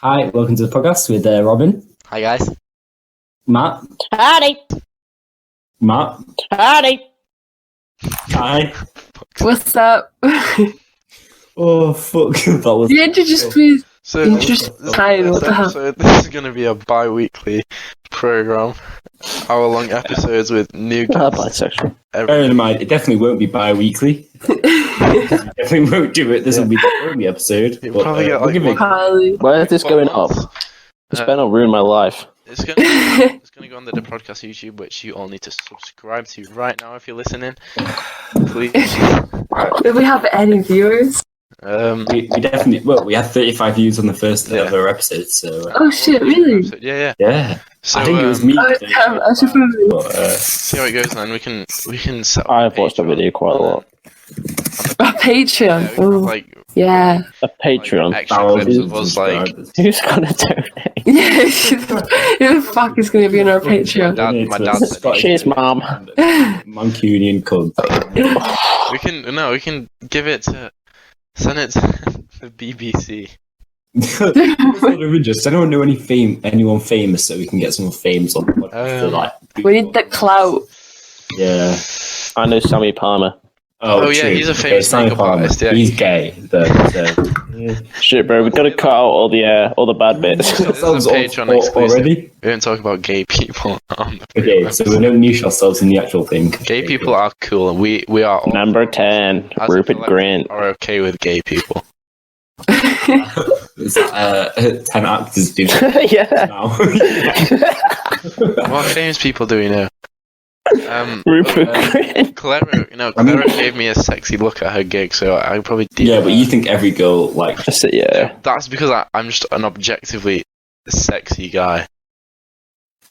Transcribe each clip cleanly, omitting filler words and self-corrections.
Hi, welcome to the podcast with Robin, Hi guys. Matt, Howdy. Matt, Howdy. hi. What's up? Oh fuck, that was. You introduce please. So, Introduce Kyle, what the hell? so this is going to be a bi-weekly program. Hour-long episodes with new guests. Bear in mind, it definitely won't be bi-weekly. Definitely won't do it. This will be the only episode. You'll But, probably get we'll like give it- Kylie. Why is this going up? This better not ruin my life. It's gonna go on the Deprodcast YouTube, which you all need to subscribe to right now if you're listening. Please. Do we have any viewers? we definitely. Well, we had 35 views on the first ever episode, so. Oh shit, really? Yeah. Yeah. So I think it was me. Oh damn, I should probably. But, see how it goes, then we can set up I've watched the video quite a lot. A Patreon. Yeah, Oh, like yeah. A Patreon. Like, extra clips of us like subscribers. Who's gonna donate? Yeah, who the fuck is going to be on our Patreon? my dad said Cheers, Mom. Mancunian cunt. we can give it to send it to the BBC. Just I don't know anyone famous, so we can get some famous on the podcast. to, like, We need the clout. Yeah. I know Sammy Palmer. Oh, yeah, true. he's a famous Simon makeup Palmer. artist, yeah. He's gay, though. So. Shit, bro, we've got to cut out all the bad bits. This is a Patreon exclusive. Already. We don't talk about gay people on the Okay, program. so we don't niche ourselves in the actual thing. Gay people are cool, and we are all, Number 10, as a Rupert collective, Grint. are okay with gay people. It's, 10 actors do Yeah. now. What famous people do we know? Rupert Grint. Clara, Clara gave me a sexy look at her gig, so I probably did. Yeah, but you think every girl, like... Just yeah. That's because I'm just an objectively sexy guy.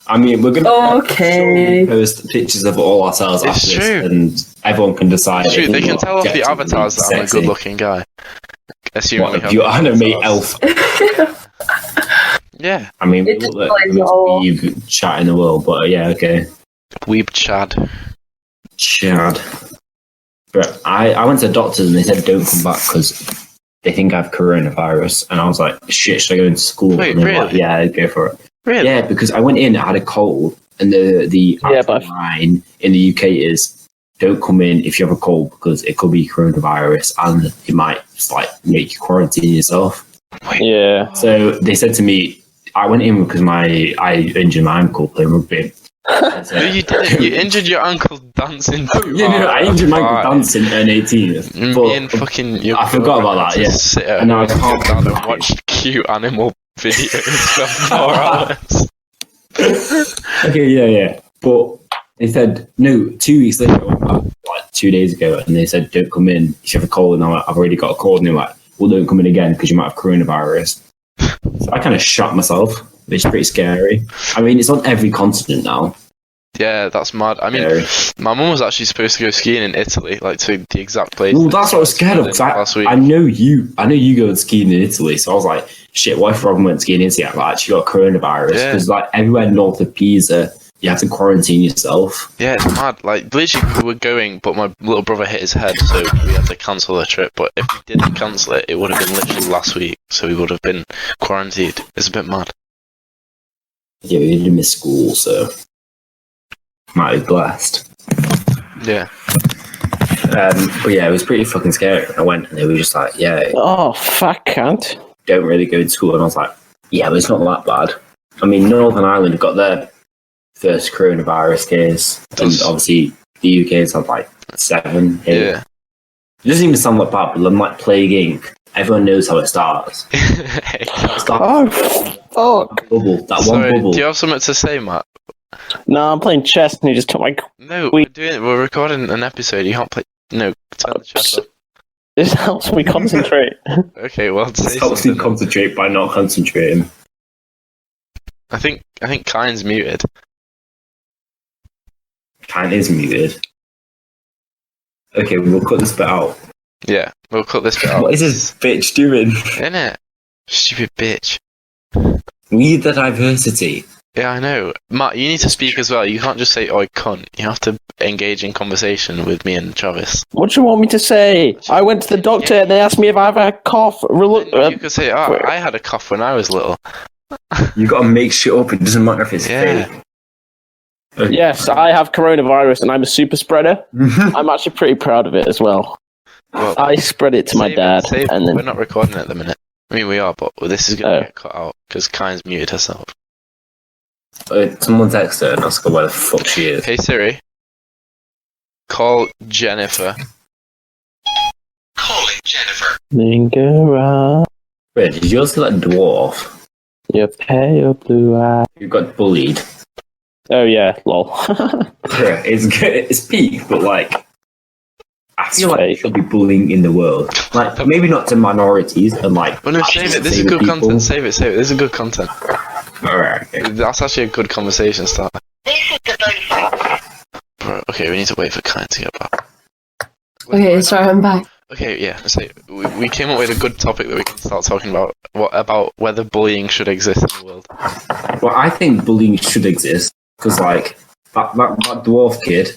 I mean, we're going to Okay. post pictures of all ourselves It's after true. this, and everyone can decide. It's true, if they can you're tell off the objectively avatars that I'm a sexy. good-looking guy. Assuming What, we if have you're anime avatars. elf? Yeah, I mean, we It look just like plays the it all. most weeb chat in the world, but yeah, okay. weeb Chad. Chad. But I went to the doctors and they said don't come back because they think I have coronavirus. And I was like, shit, should I go into school? Wait, and they were like, really? yeah, go for it. Really? Yeah, because I went in, I had a cold, and the actual line in the UK is don't come in if you have a cold because it could be coronavirus and it might just, like make you quarantine yourself. Yeah. So they said to me, I went in because I injured my ankle playing rugby. No, you didn't. You injured your ankle dancing. I injured my ankle dancing at 18. Me and fucking your I forgot about that, yeah. Sit at And now I home can't down come and back. watch cute animal videos for 4 hours. Okay, yeah. But they said, no, 2 weeks later, I went back, like 2 days ago, and they said, don't come in if you have a cold. And I'm like, I've already got a cold. And they're like, well, don't come in again because you might have coronavirus. So I kind of shot myself, which is pretty scary. I mean, it's on every continent now. Yeah, that's mad. I mean, Scary. my mum was actually supposed to go skiing in Italy, like to the exact place. Well, that's what I was scared of. Last week. I know you go skiing in Italy, so I was like, shit, what if Robin went skiing in Italy? I've actually got coronavirus Yeah. because like everywhere north of Pisa, you have to quarantine yourself. Yeah, it's mad. Like, literally, we were going, but my little brother hit his head, so we had to cancel the trip. But if we didn't cancel it, it would have been literally last week, so we would have been quarantined. It's a bit mad. Yeah, we didn't miss school, so might be blessed. Yeah. But yeah, it was pretty fucking scary. I went and they were just like, yeah, Oh, fuck, cunt. don't really go to school. And I was like, yeah, but it's not that bad. I mean, Northern Ireland got their first coronavirus case, and obviously the UK's had like 7. Here. Yeah. It doesn't even sound like bad, but I'm like Plague Inc. Everyone knows how it starts. It starts Oh, fuck. bubble, that Sorry, one bubble. do you have something to say, Matt? No, I'm playing chess and he just took my... No, we're recording an episode. You can't play. No, turn the chat off. This helps me concentrate. Okay, well, say It helps me something. concentrate by not concentrating. I think Kyne's muted. Kine is muted. Okay, we'll cut this bit out. Yeah, we'll cut this bit out. What is this bitch doing? Innit? Stupid bitch. We need the diversity. Yeah, I know. Matt, you need to speak as well. You can't just say, "Oh, cunt." You have to engage in conversation with me and Travis. What do you want me to say? I went to the doctor and they asked me if I have a cough. You could say, "Oh, I had a cough when I was little." You got to make shit up. It doesn't matter if it's Yeah. fake. Yes, I have coronavirus and I'm a super spreader. I'm actually pretty proud of it as well. Well, I spread it to my dad, and then we're not recording at the minute. I mean, we are, but this is going to Oh. get cut out because Kyne's muted herself. Someone text her and ask her where the fuck she is. Hey Siri, call Jennifer. Calling Jennifer. linger up Wait, did you also like dwarf? your pale blue eye. You got bullied. Oh yeah, lol. Yeah, it's good. It's peak, but like, I feel like there fake. should be bullying in the world. Like, maybe not to minorities and like. Well, no, save it. This is disabled good people. content. Save it. This is good content. Alright, okay. That's actually a good conversation starter. This is the voice. Bro, okay, we need to wait for Kyne to get back. Okay, sorry, I'm back. Okay, yeah. So we came up with a good topic that we can start talking about. What about whether bullying should exist in the world? Well, I think bullying should exist because, like, that dwarf kid.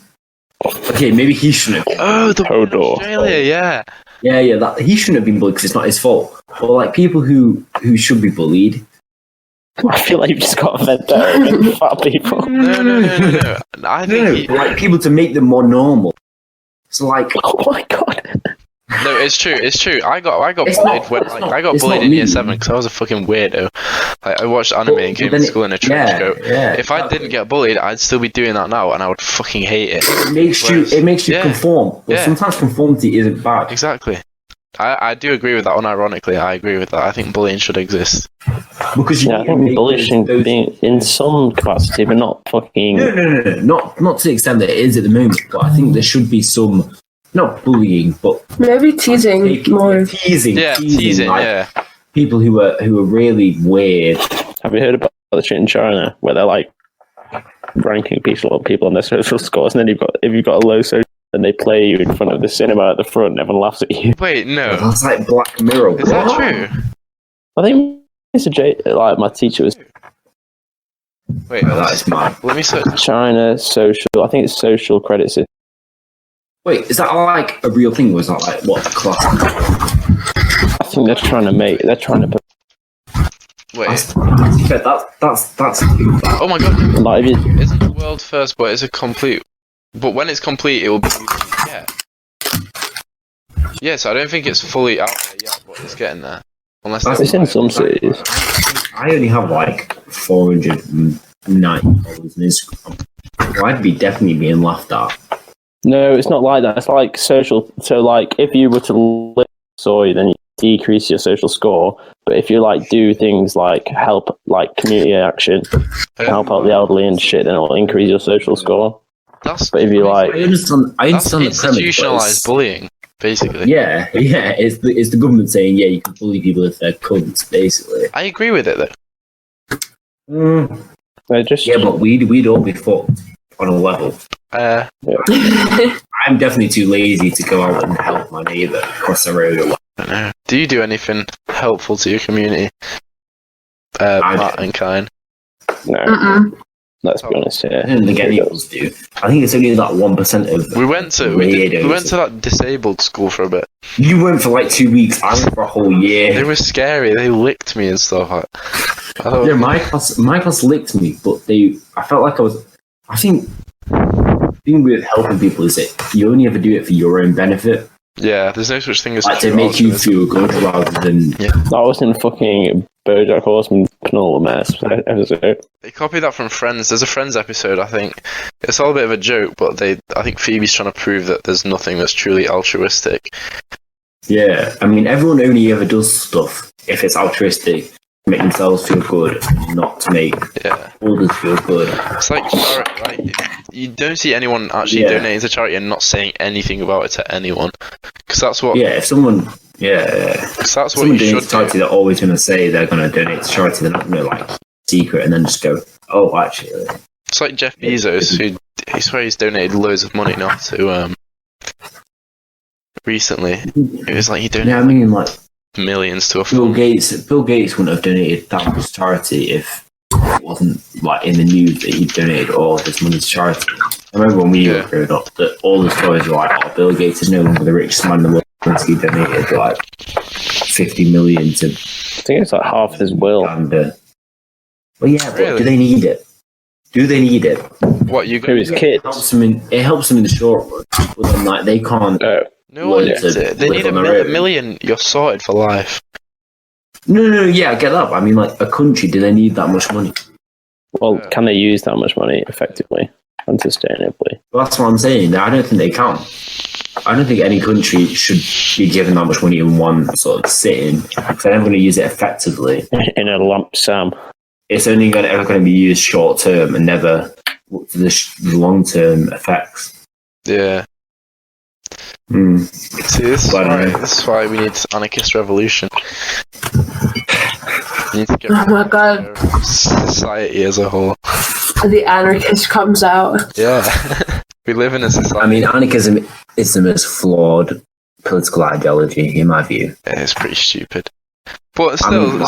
Okay, maybe he shouldn't have. Oh, the one in Hodor. Australia, yeah. Yeah, that he shouldn't have been bullied because it's not his fault. But like people who should be bullied. I feel like you've just got a vendetta against fat people. No. I think No, like people to make them more normal. So like, Oh my god. no, it's true. I got It's bullied not- when it's like not- I got it's bullied not in year me. 7 because I was a fucking weirdo. Like, I watched anime and came then to school in a trench coat. Yeah, If I didn't get bullied, I'd still be doing that now, and I would fucking hate it. it makes you Yeah. conform. But Yeah. sometimes conformity isn't bad. Exactly. I do agree with that. Unironically, I agree with that. I think bullying should exist. Because you Yeah, I need to think make bullying those- being in some capacity, but not fucking. No, not to the extent that it is at the moment. But I think there should be some, not bullying, but Maybe teasing more. teasing. Yeah, teasing. like, Yeah. people who are really weird. Have you heard about the shit in China where they're like ranking people on their social scores, and then if you've got a low social, then they play you in front of the cinema at the front, and everyone laughs at you. Wait, no. That's like Black Mirror. Is that What? true? I think Mr. J, like my teacher was Wait, Oh, that is mad. let me search. China social. I think it's social credit system. Wait, is that like a real thing? Or is that like what class? I think they're trying to put Wait. That's Oh my god. like if you, Isn't the world first, but it's a complete. But when it's complete, it will be. Yeah. Yeah, so I don't think it's fully out there yet, but it's getting there. Unless That's- they're- it's in some cities. I only have like 490 followers on Instagram. Well, I'd be definitely being laughed at. No, it's not like that. It's like social. So like if you were to live soy, then you decrease your social score. But if you like do things like help, like community action, help out the elderly and shit, then it'll increase your social score. That's But if you I like, understand the premise. but institutionalized bullying, basically. Yeah, it's the government saying you can bully people if they're cunts, basically. I agree with it though. they're just Yeah, but we'd all be fucked on a level. I'm definitely too lazy to go out and help my neighbour cross the road. Or I don't know. Do you do anything helpful to your community, I Matt do. and Kyne? no. Mm-mm. Let's be honest here. I don't think any of us do. I think it's only like 1% of. We went to that disabled school for a bit. You went for like 2 weeks. I went for a whole year. They were scary. They licked me and stuff. I thought, Yeah, my class licked me, but I felt like I think the thing with helping people is that you only ever do it for your own benefit, yeah, there's no such thing as like to true make you altruism. feel good rather than. That was in fucking BoJack Horseman Knoll mess episode. They copied that from Friends. There's a Friends episode, I think. It's all a bit of a joke, but I think Phoebe's trying to prove that there's nothing that's truly altruistic. Yeah, I mean, everyone only ever does stuff if it's altruistic, to make themselves feel good, not to make Yeah. others feel good. It's like charity, right? You don't see anyone actually Yeah. donating to charity and not saying anything about it to anyone. Because that's what, Yeah, if someone, cause that's what someone you donates should to charity, do. they're always going to say they're going to donate to charity. They're not going to like secret and then just go, oh, actually. It's like Jeff Bezos, who I swear he's donated loads of money now to, recently. It was like he donated Yeah, I mean, like millions to a Bill fund. Gates wouldn't have donated that much to charity if it wasn't like in the news that he donated all of his money to charity. I remember when we were growing up that all the stories were like, "Oh, Bill Gates is no longer the richest man in the world because he donated like 50 million to." I think it's like half his will. And, well, yeah, but Really? do they need it? Do they need it? What you Who got? his kids? It helps them in the short run, but then like they can't. No one Loads needs of it. They live need on a their own. million. You're sorted for life. No, yeah, I get that. But I mean, like a country, do they need that much money? Well, Yeah. can they use that much money effectively and sustainably? Well, that's what I'm saying. I don't think they can. I don't think any country should be given that much money in one sort of sitting because they're never going to use it effectively. In a lump sum. It's only ever going to be used short term and never for the long term effects. Yeah. Hmm. See, this is why we need anarchist revolution. We need to get Oh my god, rid of society as a whole. the anarchist comes out. Yeah. We live in a society. I mean, anarchism is the most flawed political ideology in my view. It's pretty stupid. But still,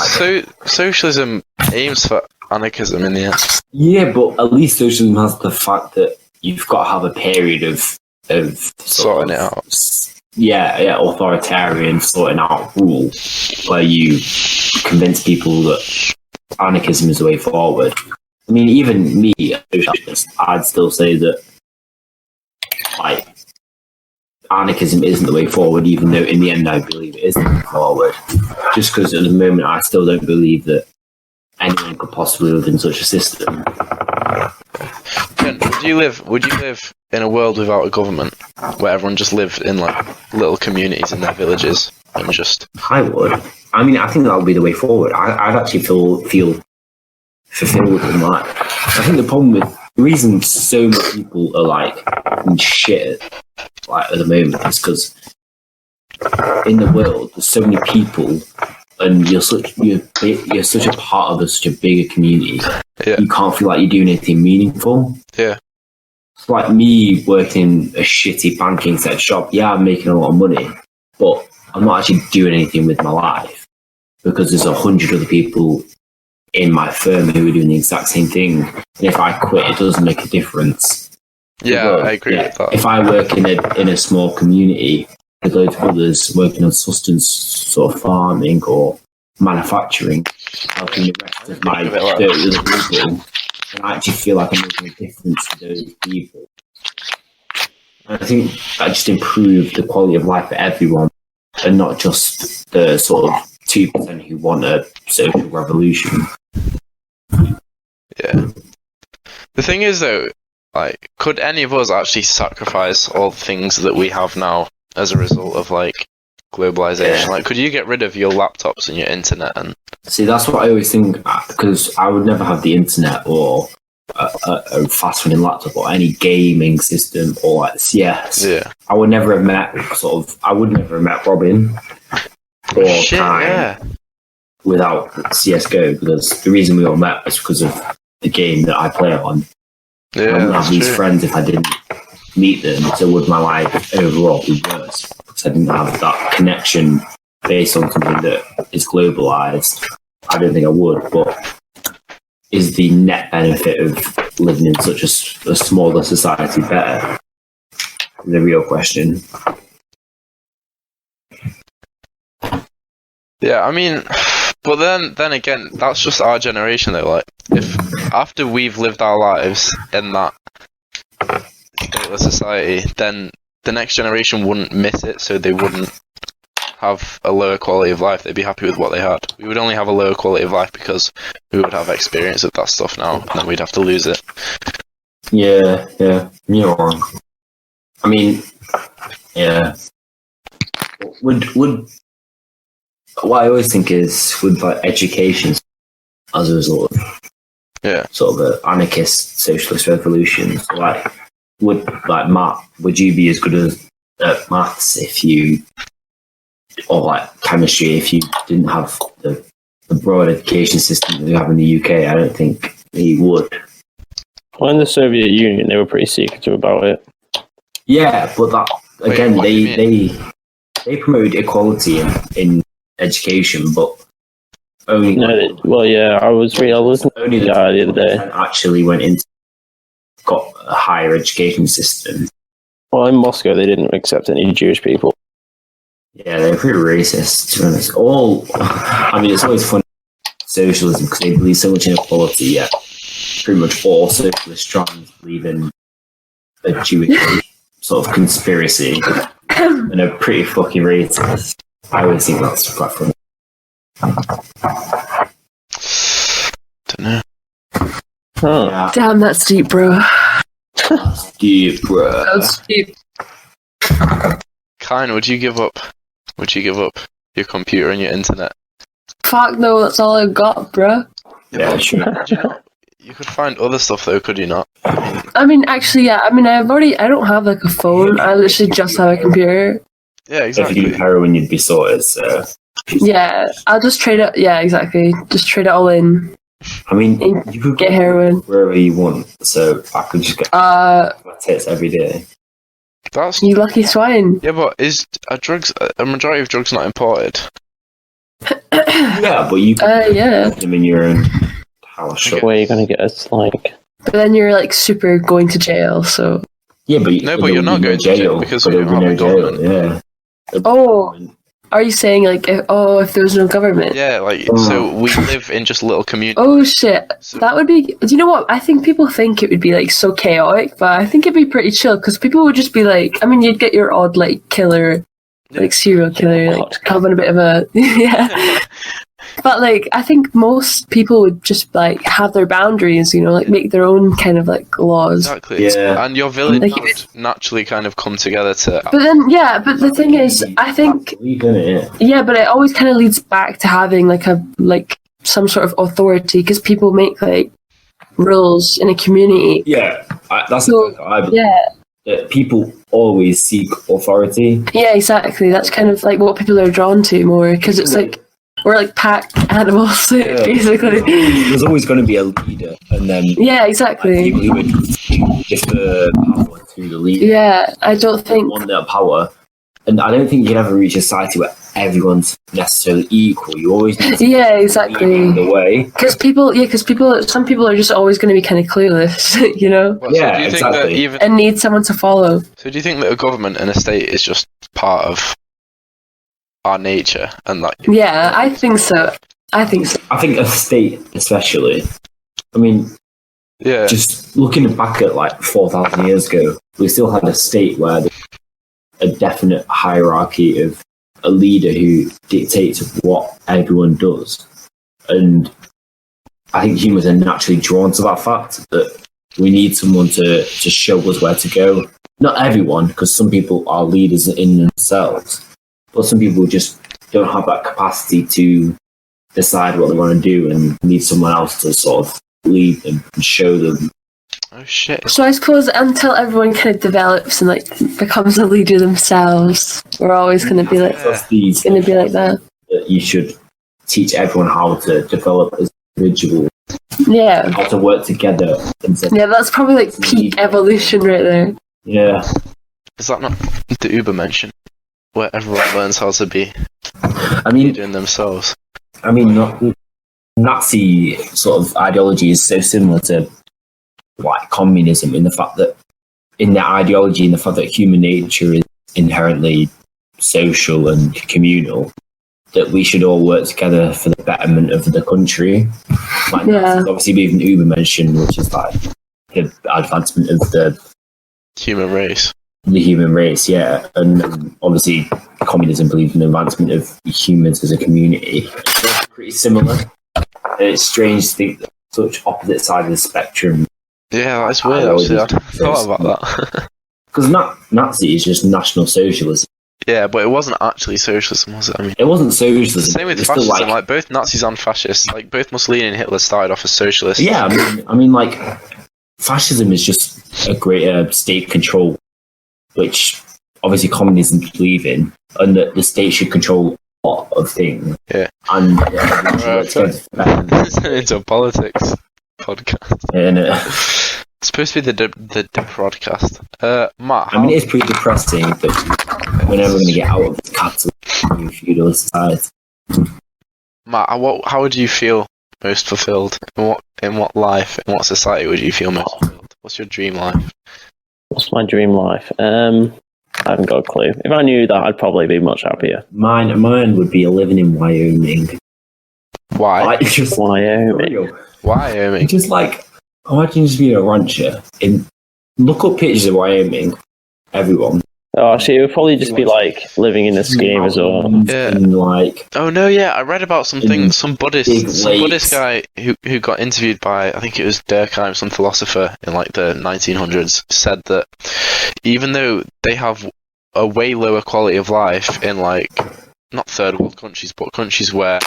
socialism aims for anarchism in the end. Yeah, but at least socialism has the fact that you've got to have a period of Sorting it out. Yeah, authoritarian sorting out rule where you convince people that anarchism is the way forward. I mean, even me, a socialist, I'd still say that like anarchism isn't the way forward, even though in the end I believe it is the way forward. Just because at the moment I still don't believe that anyone could possibly live in such a system. Ken, would you live in a world without a government where everyone just lived in like little communities in their villages and just I would. I mean, I think that would be the way forward. I'd actually feel fulfilled in life. I think the problem with the reason so many people are like in shit like at the moment is because in the world there's so many people and you're such a part of such a bigger community. Yeah. You can't feel like you're doing anything meaningful. Yeah. It's like me working a shitty banking set shop. Yeah, I'm making a lot of money, but I'm not actually doing anything with my life because there's 100 other people in my firm who are doing the exact same thing. And if I quit, it doesn't make a difference. Yeah, Well, I agree with that. If I work in a small community with loads of others working on sustenance sort of farming or manufacturing, helping the rest of my 30 other people, and I actually feel like I'm making a difference to those people. And I think that just improved the quality of life for everyone and not just the sort of 2% who want a social revolution. Yeah. The thing is though, like, could any of us actually sacrifice all the things that we have now as a result of like globalization? Yeah. Like, could you get rid of your laptops and your internet and See, that's what I always think, because I would never have the internet or a fast-running laptop or any gaming system or like CS. yeah. I would never have met Robin or Shit, Time yeah. without CSGO, because the reason we all met was because of the game that I play on. I Yeah, wouldn't that's have these true. friends if I didn't meet them, so would my life overall be worse because I didn't have that connection based on something that is globalized. I don't think I would, but is the net benefit of living in such a smaller society better? The real question. Yeah, I mean, but then again, that's just our generation though. Like, if after we've lived our lives in that stateless society, then the next generation wouldn't miss it, so they wouldn't have a lower quality of life. They'd be happy with what they had. We would only have a lower quality of life because we would have experience of that stuff now, and then we'd have to lose it. Yeah, you're wrong. I mean, yeah. Would what I always think is would like education as a result of sort of an anarchist socialist revolution. So like would you be as good at maths if you, or like chemistry if you didn't have the broad education system that we have in the UK? I don't think you would. Well, in the Soviet Union, they were pretty secretive about it. Yeah, but that again, what do you they promoted equality in education, but only I was listening only to the guy the other day. actually went into got a higher education system. Well, in Moscow, they didn't accept any Jewish people. Yeah, they're pretty racist, to be honest. I mean, it's always fun socialism because they believe so much in equality. Yeah, pretty much all socialist strands believe in a Jewish sort of conspiracy and are pretty fucking racist. I always think that's quite funny. Don't know. Huh. Yeah, Damn, that's deep, bro. deep, bruh. That's deep. Kine, would you give up? Would you give up your computer and your internet? Fuck no, that's all I've got, bro. Yeah, sure. You could find other stuff though, could you not? I mean, actually, yeah. I mean, I don't have like a phone. I literally just have a computer. Yeah, If you do exactly. heroin, you'd be sorted. So. Yeah, I'll just trade it. Yeah, exactly. Just trade it all in. I mean, you could Get go heroin. wherever you want. So I could just get Uh, my tits every day. That's you lucky swine. yeah, but is a majority of drugs not imported? Yeah, but you can Yeah. put them in your own house shop. Where you're going to get us, like... But then you're like super going to jail. So. Yeah, but No, but you're not going to jail because but you there'll be don't no have a jail. government. Yeah. Oh. Are you saying like if there was no government? Yeah, like so we live in just little communities. Oh shit, So- that would be. Do you know what? I think people think it would be like so chaotic, but I think it'd be pretty chill because people would just be like. I mean, you'd get your odd like killer, like serial killer, like having a bit of a yeah. But like, I think most people would just like have their boundaries, you know, like make their own kind of like laws. Exactly. Yeah. And your village Like, would naturally kind of come together to. But then, yeah. But the thing is, I think Leave in it. yeah, but it always kind of leads back to having like some sort of authority because people make like rules in a community. Yeah, that's So, the I believe. Yeah. That people always seek authority. Yeah, exactly. That's kind of like what people are drawn to more because it's like we're like pack animals, Yeah. basically. There's always going to be a leader, and then Yeah, exactly. people who would give the power to the leader Yeah, I don't think. on that power. And I don't think you can ever reach a society where everyone's necessarily equal. You always need to Yeah, lead exactly. the way. Because some people are just always going to be kind of clueless, you know, Well, Yeah, so do you think that exactly. even? and need someone to follow. So do you think that a government and a state is just part of our nature and like? Yeah, I think so. I think so. I think a state, especially. I mean, Yeah. just looking back at like 4,000 years ago, we still had a state where there's a definite hierarchy of a leader who dictates what everyone does. And I think humans are naturally drawn to that fact that we need someone to show us where to go. Not everyone, because some people are leaders in themselves, but some people just don't have that capacity to decide what they want to do and need someone else to sort of lead them and show them. Oh shit. So I suppose until everyone kind of develops and like becomes a leader themselves, we're always going to be like That's these going to be like that. that you should teach everyone how to develop as individuals, Yeah. how to work together. Yeah, that's probably like peak evolution right there. Yeah. Is that not the Uber mention? Where everyone learns how to be I mean, doing themselves. Nazi sort of ideology is so similar to like communism in the fact that in their ideology, in the fact that human nature is inherently social and communal, that we should all work together for the betterment of the country. Like Yeah. Nazis obviously even Uber mentioned, which is like the advancement of the Human race. human race, yeah. And obviously communism believes in the advancement of humans as a community. It's pretty similar. And it's strange to think that such opposite sides of the spectrum. Yeah, that's weird actually. I thought about that. Because Nazi is just National Socialism. Yeah, but it wasn't actually socialism, was it? I mean, It wasn't socialism. the same with it's still fascism. Like both Nazis and fascists, like both Mussolini and Hitler started off as socialists. yeah, I mean, like, fascism is just a greater state control, which obviously communism believe in, and that the state should control a lot of things. Yeah. And we should work together. It's into a politics podcast. And, It's supposed to be the Deprodcast. Matt, I mean, it's pretty depressing, but we're never going to get out of this capitalist feudal society. Matt, how would you feel most fulfilled? In what life, in what society would you feel most fulfilled? What's your dream life? What's my dream life? I haven't got a clue. If I knew that, I'd probably be much happier. Mine would be living in Wyoming. Why? Like, just Wyoming. Wyoming. Just like, imagine just being a rancher. Look up pictures of Wyoming, everyone. Oh, actually, it would probably just be like living in a ski resort. Yeah. And like, Oh no, yeah, I read about some Buddhist lakes. guy who got interviewed by, I think it was Durkheim, some philosopher in like the 1900s, said that even though they have a way lower quality of life in like not third world countries, but countries where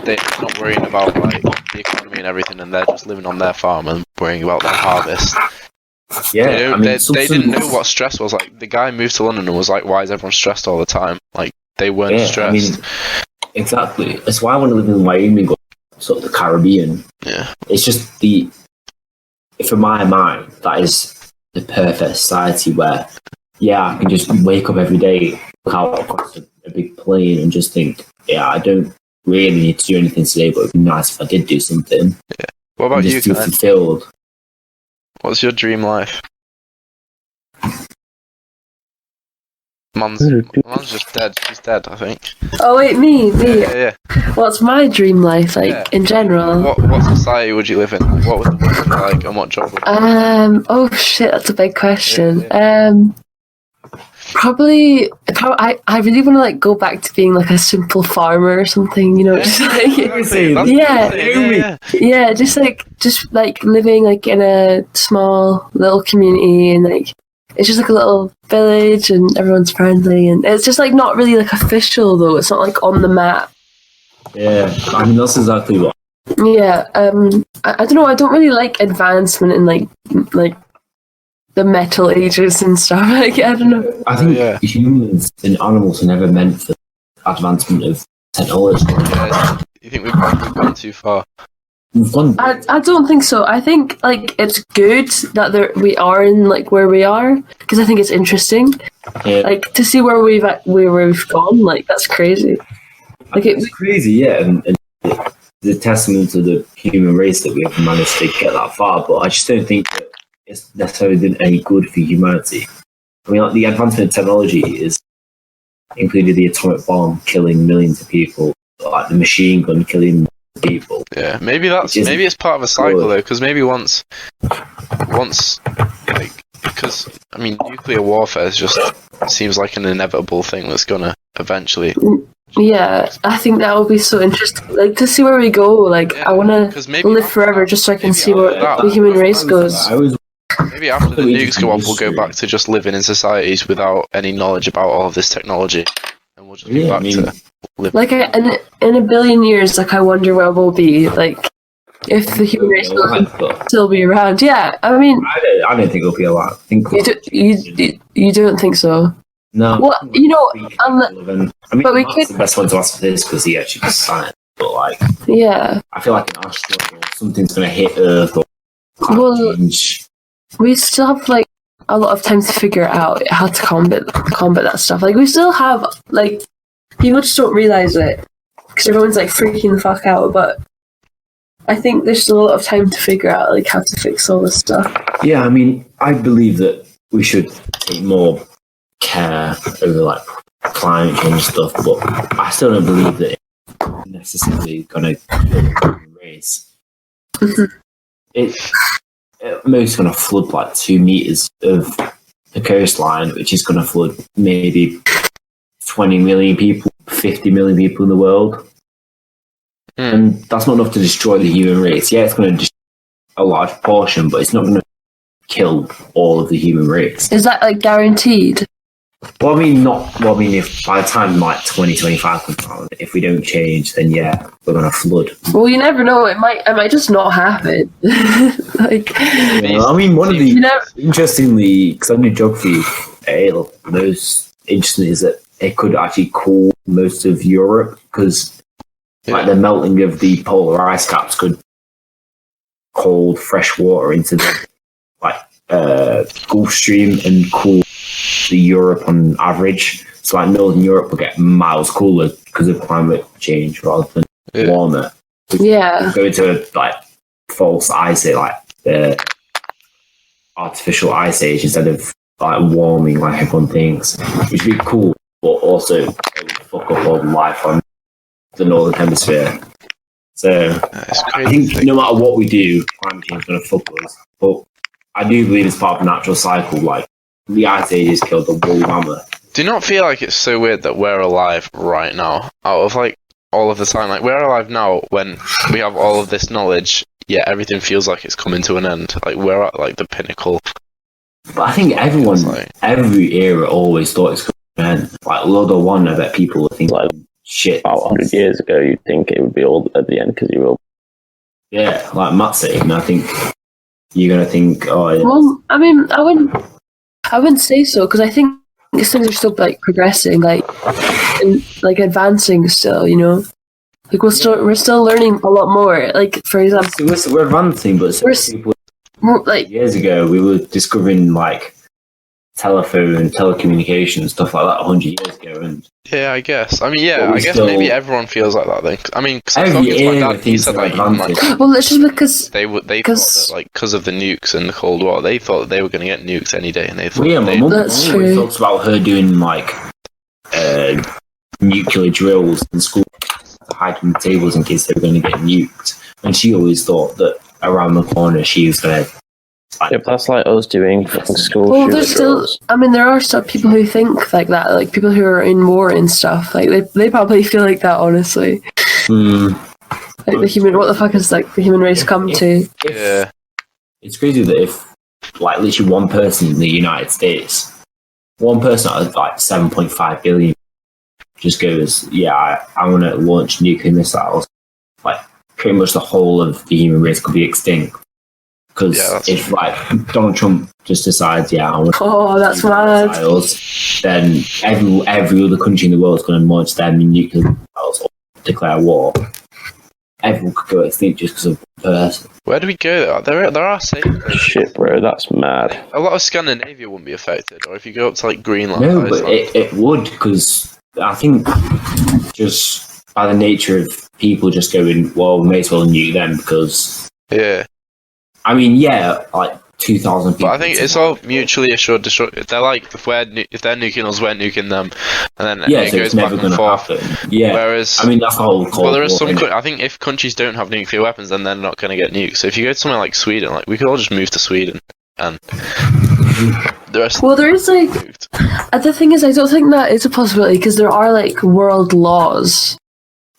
they're not worrying about like the economy and everything, and they're just living on their farm and worrying about their harvest. yeah, They didn't know what stress was. Like the guy moved to London and was like, "Why is everyone stressed all the time?" Like they weren't stressed. Exactly. That's why I want to live in Wyoming or sort of the Caribbean. Yeah. It's just for my mind, that is the perfect society where, I can just wake up every day, look out across a big plane and just think, I don't really need to do anything today, but it'd be nice if I did do something. Yeah. What about you, just feel Kai? fulfilled. What's your dream life? Mum's just dead. She's dead, I think. Oh wait, me. Yeah. What's my dream life like in general? What society would you live in? Like, what would the world be like, and what job would you do? Oh shit, that's a big question. Yeah. Probably. I really want to like go back to being like a simple farmer or something. You know, just like just like living like in a small little community and like it's just like a little village and everyone's friendly and it's just like not really like official though. It's not like on the map. Yeah, I mean that's exactly what. Yeah. I don't know. I don't really like advancement in like the Metal Ages and stuff. Like, I don't know. I think humans and animals are never meant for advancement of technology. Yeah, you think we've gone too far? We've gone. I don't think so. I think like it's good that we are in like where we are because I think it's interesting. Yeah. Like to see where we've gone. Like that's crazy. Like it's crazy, yeah, and the testament to the human race that we have managed to get that far. But I just don't think that it's necessarily been any good for humanity. I mean, like, the advancement of technology is included the atomic bomb killing millions of people, like the machine gun killing people. Yeah, maybe it's part of a cycle though, because maybe once, like, because I mean, nuclear warfare seems like an inevitable thing that's gonna eventually. Yeah, I think that would be so interesting. Like to see where we go. Like I want to live forever just so I can see where the human race goes. Maybe after the nukes go off, we'll go back to just living in societies without any knowledge about all of this technology, and we'll just be back to live. Like in a billion years, like I wonder where we'll be. Like if the human race will still be around. Yeah, I mean, I don't think it'll be a lot. You don't think so? No. Well, you know, but we could. The best one to ask for this because he actually does science. But like, I feel like an asteroid or something's going to hit Earth or change. We still have like a lot of time to figure out how to combat that stuff. Like we still have like people just don't realize it because everyone's like freaking the fuck out. But I think there's still a lot of time to figure out like how to fix all this stuff. Yeah, I mean, I believe that we should take more care over like climate change stuff, but I still don't believe that it's necessarily going to kill the human race. It's most going to flood like 2 meters of the coastline, which is going to flood maybe 20 million people, 50 million people in the world. And that's not enough to destroy the human race. Yeah, it's going to destroy a large portion, but it's not going to kill all of the human race. Is that like guaranteed? Well, I mean, if by the time like 2025 comes around, if we don't change, then yeah, we're gonna flood. Well, you never know. It might just not happen. Like, I mean, one of the interestingly, because I knew geography, those interesting is that it could actually cool most of Europe because like the melting of the polar ice caps could cold fresh water into the Gulf Stream and cool the Europe on average. So like Northern Europe will get miles cooler because of climate change rather than warmer. Yeah. Go into like false ice age, like the artificial ice age instead of like warming like everyone thinks, which would be cool, but also it would fuck up all the life on the northern hemisphere. So I think no matter what we do, climate change is going to fuck us. But I do believe it's part of a natural cycle. Like the ice age has killed the wool mammoth. Do you not feel like it's so weird that we're alive right now, out of like all of the time? Like we're alive now when we have all of this knowledge, yet everything feels like it's coming to an end. Like we're at like the pinnacle. But I think every era always thought it's coming to an end. Like World War One, I bet people think like shit. About 100 years ago, you'd think it would be all at the end because you will. Yeah, like Matt said, and I think you're gonna think, oh. Yeah. Well, I mean, I wouldn't say so because I think these things are still like progressing, like and like advancing still. You know, like we're still learning a lot more. Like for example, So we're advancing, but people like years ago we were discovering like telephone and telecommunication and stuff like that 100 years ago, and yeah, I guess. I mean, yeah, But we I guess still- maybe everyone feels like that then. I mean, cause I was every talking to my era dad, he thinks said they're like, even, like advancing. well, it's just because they thought that 'Cause- like because of the nukes and the Cold War, they thought they were going to get nuked any day, and they thought Well, yeah, my they, mum That's always true. talks about her doing like nuclear drills in school, hiding the tables in case they were going to get nuked, and she always thought that around the corner she was going to. Yeah, but that's like us doing fucking school well, shooter there's still. drills. I mean, there are still people who think like that, like people who are in war and stuff. Like they probably feel like that. Honestly, like the human. What the fuck is like the human race come to? yeah. It's crazy that if, like, literally one person in the United States, one person out of like 7.5 billion, just goes, yeah, I want to launch nuclear missiles, like, pretty much the whole of the human race could be extinct. Because Yeah, that's if, like, Donald Trump just decides, yeah, I want to Oh, that's launch mad. missiles, then every other country in the world is going to launch their nuclear missiles or declare war. Everyone could go extinct just because of one person. Where do we go? There are safe places. Shit, bro, that's mad. A lot of Scandinavia wouldn't be affected, or if you go up to like Greenland, No, but Iceland. it would, because I think just by the nature of people just going, well, we may as well nuke them because, Yeah, I mean, yeah, like 2,000 people. but I think it's all mutually assured destruction. They're like, if they're nuking us, we're nuking them, and then yeah, it so goes it's back never and going to forth. happen. Yeah, Whereas, I mean, that's the whole Cold well, there are War, some. innit? I think if countries don't have nuclear weapons, then they're not going to get nuked. So if you go to somewhere like Sweden, like we could all just move to Sweden, and the rest. Well, there is like moved. the thing is, I don't think that is a possibility because there are like world laws.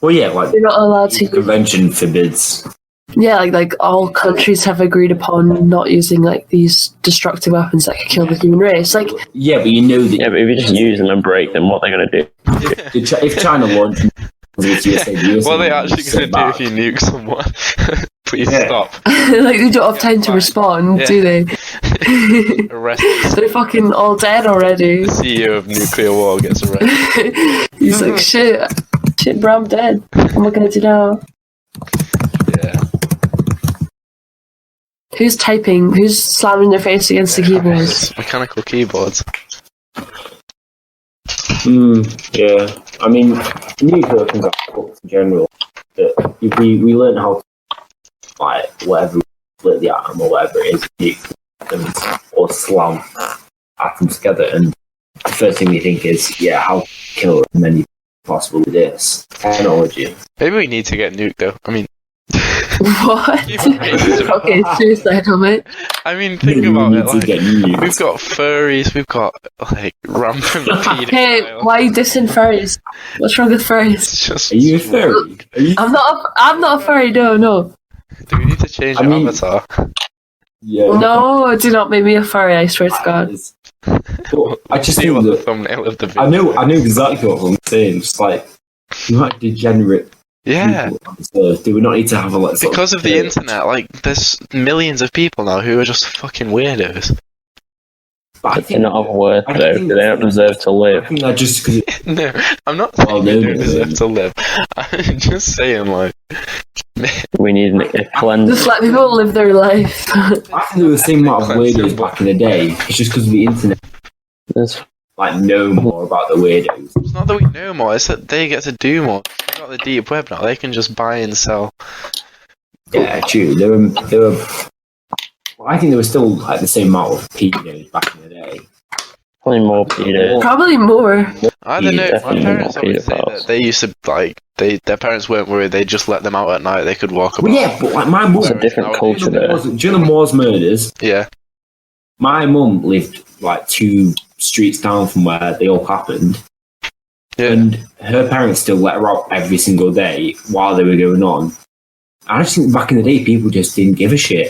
Well, yeah, like You're not allowed the to. convention forbids. Yeah, like all countries have agreed upon not using like these destructive weapons that could kill the human race. Like, Yeah, but you know that Yeah, but if you just use them and break them, what are they going to do? if China launched it's USA, the USA What are they would actually sit going to do back. if you nuke someone? Please Yeah. stop. like they don't have time to fine. respond, Yeah. do they? Arrest They're fucking all dead already. the CEO of nuclear war gets arrested. He's like, shit, bro, I'm dead. What am I gonna do now? Yeah. Who's typing? Who's slamming their face against the keyboard? It's mechanical keyboards. Yeah, I mean, nuclear weapons are fucked in general. But if we learn how to, like, whatever, split the atom or whatever it is, nuke atoms or slam atoms together, and the first thing we think is, yeah, how to kill as many possible with this technology. Maybe we need to get nuked though. I mean, What? Okay, seriously, I don't know. I mean, think Maybe we about need it. to Like, get nuked. we've got furries, we've got like rampant pedophiles. Hey, why are you dissing furries? What's wrong with furries? It's just. Are you a fairy? Are you? I'm not a furry. No. Do we need to change I our mean- avatar? Yeah. No, do not make me a furry. I swear to God. But I just See think what the that thumbnail of the video. I know exactly what I'm saying. Just like, you know, like degenerate Yeah, people on this earth. Do we not need to have a like? sort because of the purge? internet, like there's millions of people now who are just fucking weirdos. But I They're think, not of worth, I though. think- They don't deserve to I live. think that just because No, I'm not Well, saying they no, don't no, deserve no. to live. I'm just saying, like, We need a cleanse. Just let people live their life. I think there was the same amount of weirdos back in the day. It's just because of the internet. There's Like like know more about the weirdos. It's not that we know more, it's that they get to do more. They've got the deep web now, they can just buy and sell. Yeah, true. They were. Well, I think there was still like the same amount of pedos back in the day. Probably more pedo. Probably more. I don't know, my Definitely parents more always say pedophiles. that they used to, like, their parents weren't worried, they just let them out at night, they could walk about. Well, yeah, but like my mum. It's a different culture Do there. you know the Moors murders? Yeah. My mum lived like 2 streets down from where they all happened. Yeah. And her parents still let her out every single day while they were going on. I just think back in the day, people just didn't give a shit.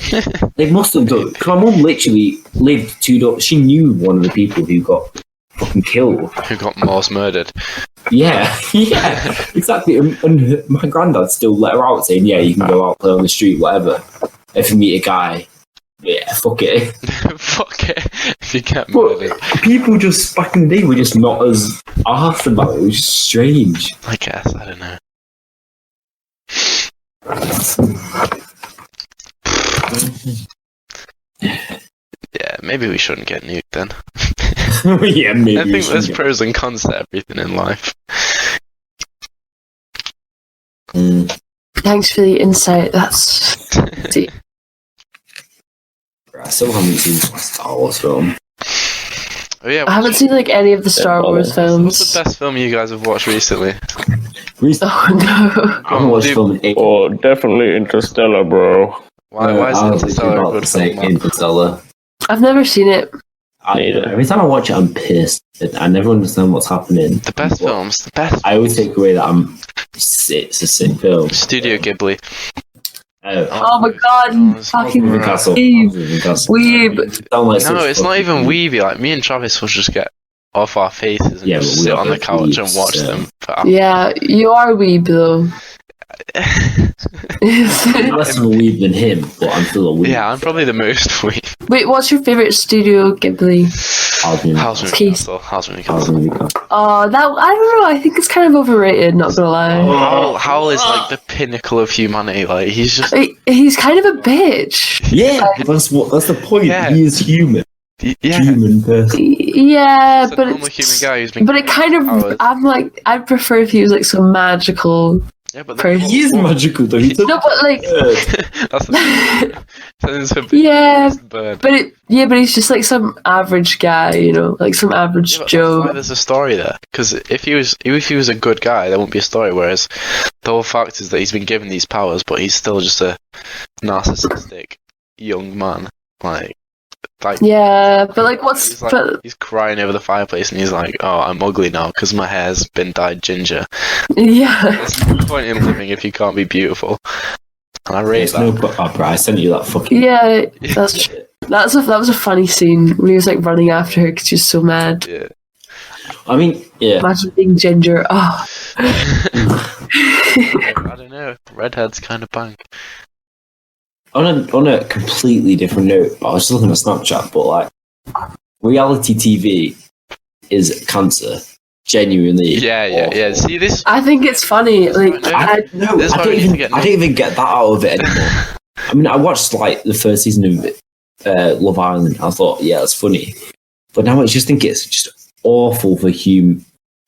They must have done. Because my mum literally lived 2 doors. She knew one of the people who got fucking killed. Who got Morse murdered. Yeah, yeah, exactly. And my granddad still let her out, saying, "Yeah, you can go out, play on the street, whatever. If you meet a guy, yeah, fuck it." Fuck it, if you get But murdered. people just back in the day were just not as arsed about it. It was just strange. I guess, I don't know. Yeah, maybe we shouldn't get nuked then. Yeah, maybe. I we think should there's get- pros and cons to everything in life. Mm. Thanks for the insight. That's deep. I still haven't seen my Star Wars film. Oh yeah, I haven't seen like any of the Star Wars what's films. the best film you guys have watched recently? Oh no. I haven't watched Dude, film in 8 Oh, definitely Interstellar, bro. Why is I was Interstellar about a good to say film? man? Interstellar. I've never seen it. Neither. Every time I watch it, I'm pissed. I never understand what's happening. The best But films, the best. I always take away that it's a sick film. Studio Ghibli. Oh my god, fucking Moving Castle. Weeb. Moving Castle. Weeb. Sound like No, such it's not fucking even weeb. weeby. Like me and Travis will just get off our faces and Yeah, just but we sit are on the both couch and weebs, watch so- them. For hours. Yeah, you are weeb though. I'm less of a weeb than him, but I'm still a weeb. Yeah, I'm probably the most weeb. Wait, what's your favorite Studio Ghibli? House Moving Keith. Castle. House Moving How's Castle. Moving Castle? Oh, that I don't know. I think it's kind of overrated. Not gonna lie. Howl is like the pinnacle of humanity. Like he's just He's kind of a bitch. Yeah, but that's the point. Yeah. He is human. yeah. Human person. Yeah, It's a but normal it's, human guy who's been. but it kind of. powers. I'm like, I'd prefer if he was like some magical. Yeah, but person. He is magical though. He's a No, but like, bird. That's the turns a big yeah, bird. but he's just like some average guy, you know, like some average Yeah, but that's Joe. why there's a story there. Because if he was a good guy, there wouldn't be a story. Whereas the whole fact is that he's been given these powers, but he's still just a narcissistic young man. Like Yeah, but like, what's he's, like, but he's crying over the fireplace, and he's like, "Oh, I'm ugly now because my hair's been dyed ginger." yeah, There's no point in living if you can't be beautiful. And I rate There's no that. but bro, I sent you that fucking yeah, that was a funny scene when he was like running after her because she was so mad. Yeah. I mean, yeah. Imagine being ginger. Oh, I don't know. Redheads kind of bang. On a completely different note, I was just looking at Snapchat, but like reality TV is cancer. Genuinely. Yeah. awful. See this? I think it's funny. Like, I This is why we need to get don't even get that out of it anymore. I mean, I watched like the first season of Love Island. I thought, yeah, it's funny, but now I just think it's just awful for human.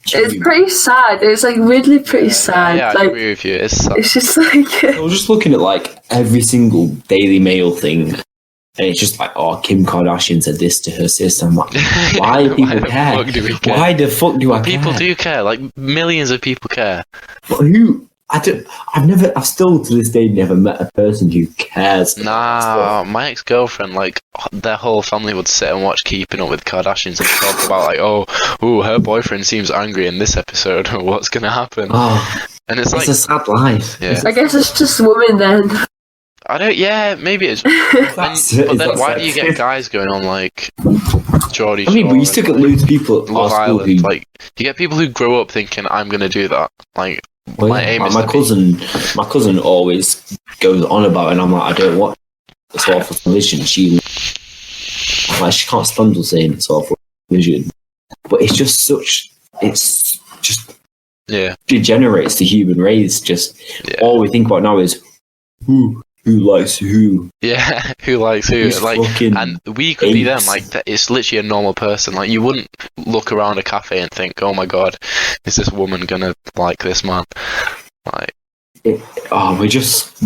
it's pretty sad. It's like weirdly pretty sad. Yeah, I like, agree with you. It's sad. it's just like. I was just looking at like every single Daily Mail thing, and it's just like, oh, Kim Kardashian said this to her sister. I'm like, why do people the care? fuck do we care? Why the fuck do I care? People do care. Like millions of people care. But who? I've still to this day never met a person who cares. about Nah, my ex-girlfriend, like, their whole family would sit and watch Keeping Up with Kardashians and talk about, like, oh, her boyfriend seems angry in this episode. What's gonna happen? Oh, And it's like, it's a sad life. Yeah. I guess it's just women then. I don't. Yeah, maybe it's. That's it, But then that's why it. do you get guys going on like Geordie I mean, Shore but you still and, get loads of people at Love our school Island? who, Like, you get people who grow up thinking, "I'm gonna do that." Like, well, my yeah, aim like is my cousin always goes on about it, and I'm like, I don't watch it's awful television. She can't stand us saying it's awful television, but it's just yeah, degenerates the human race. Just Yeah. all we think about now is who who likes who. Yeah, who likes who? Who's Like, fucking and we could be them. apes. Like, it's literally a normal person. Like, you wouldn't look around a cafe and think, "Oh my god, is this woman gonna like this man?" Like, We just.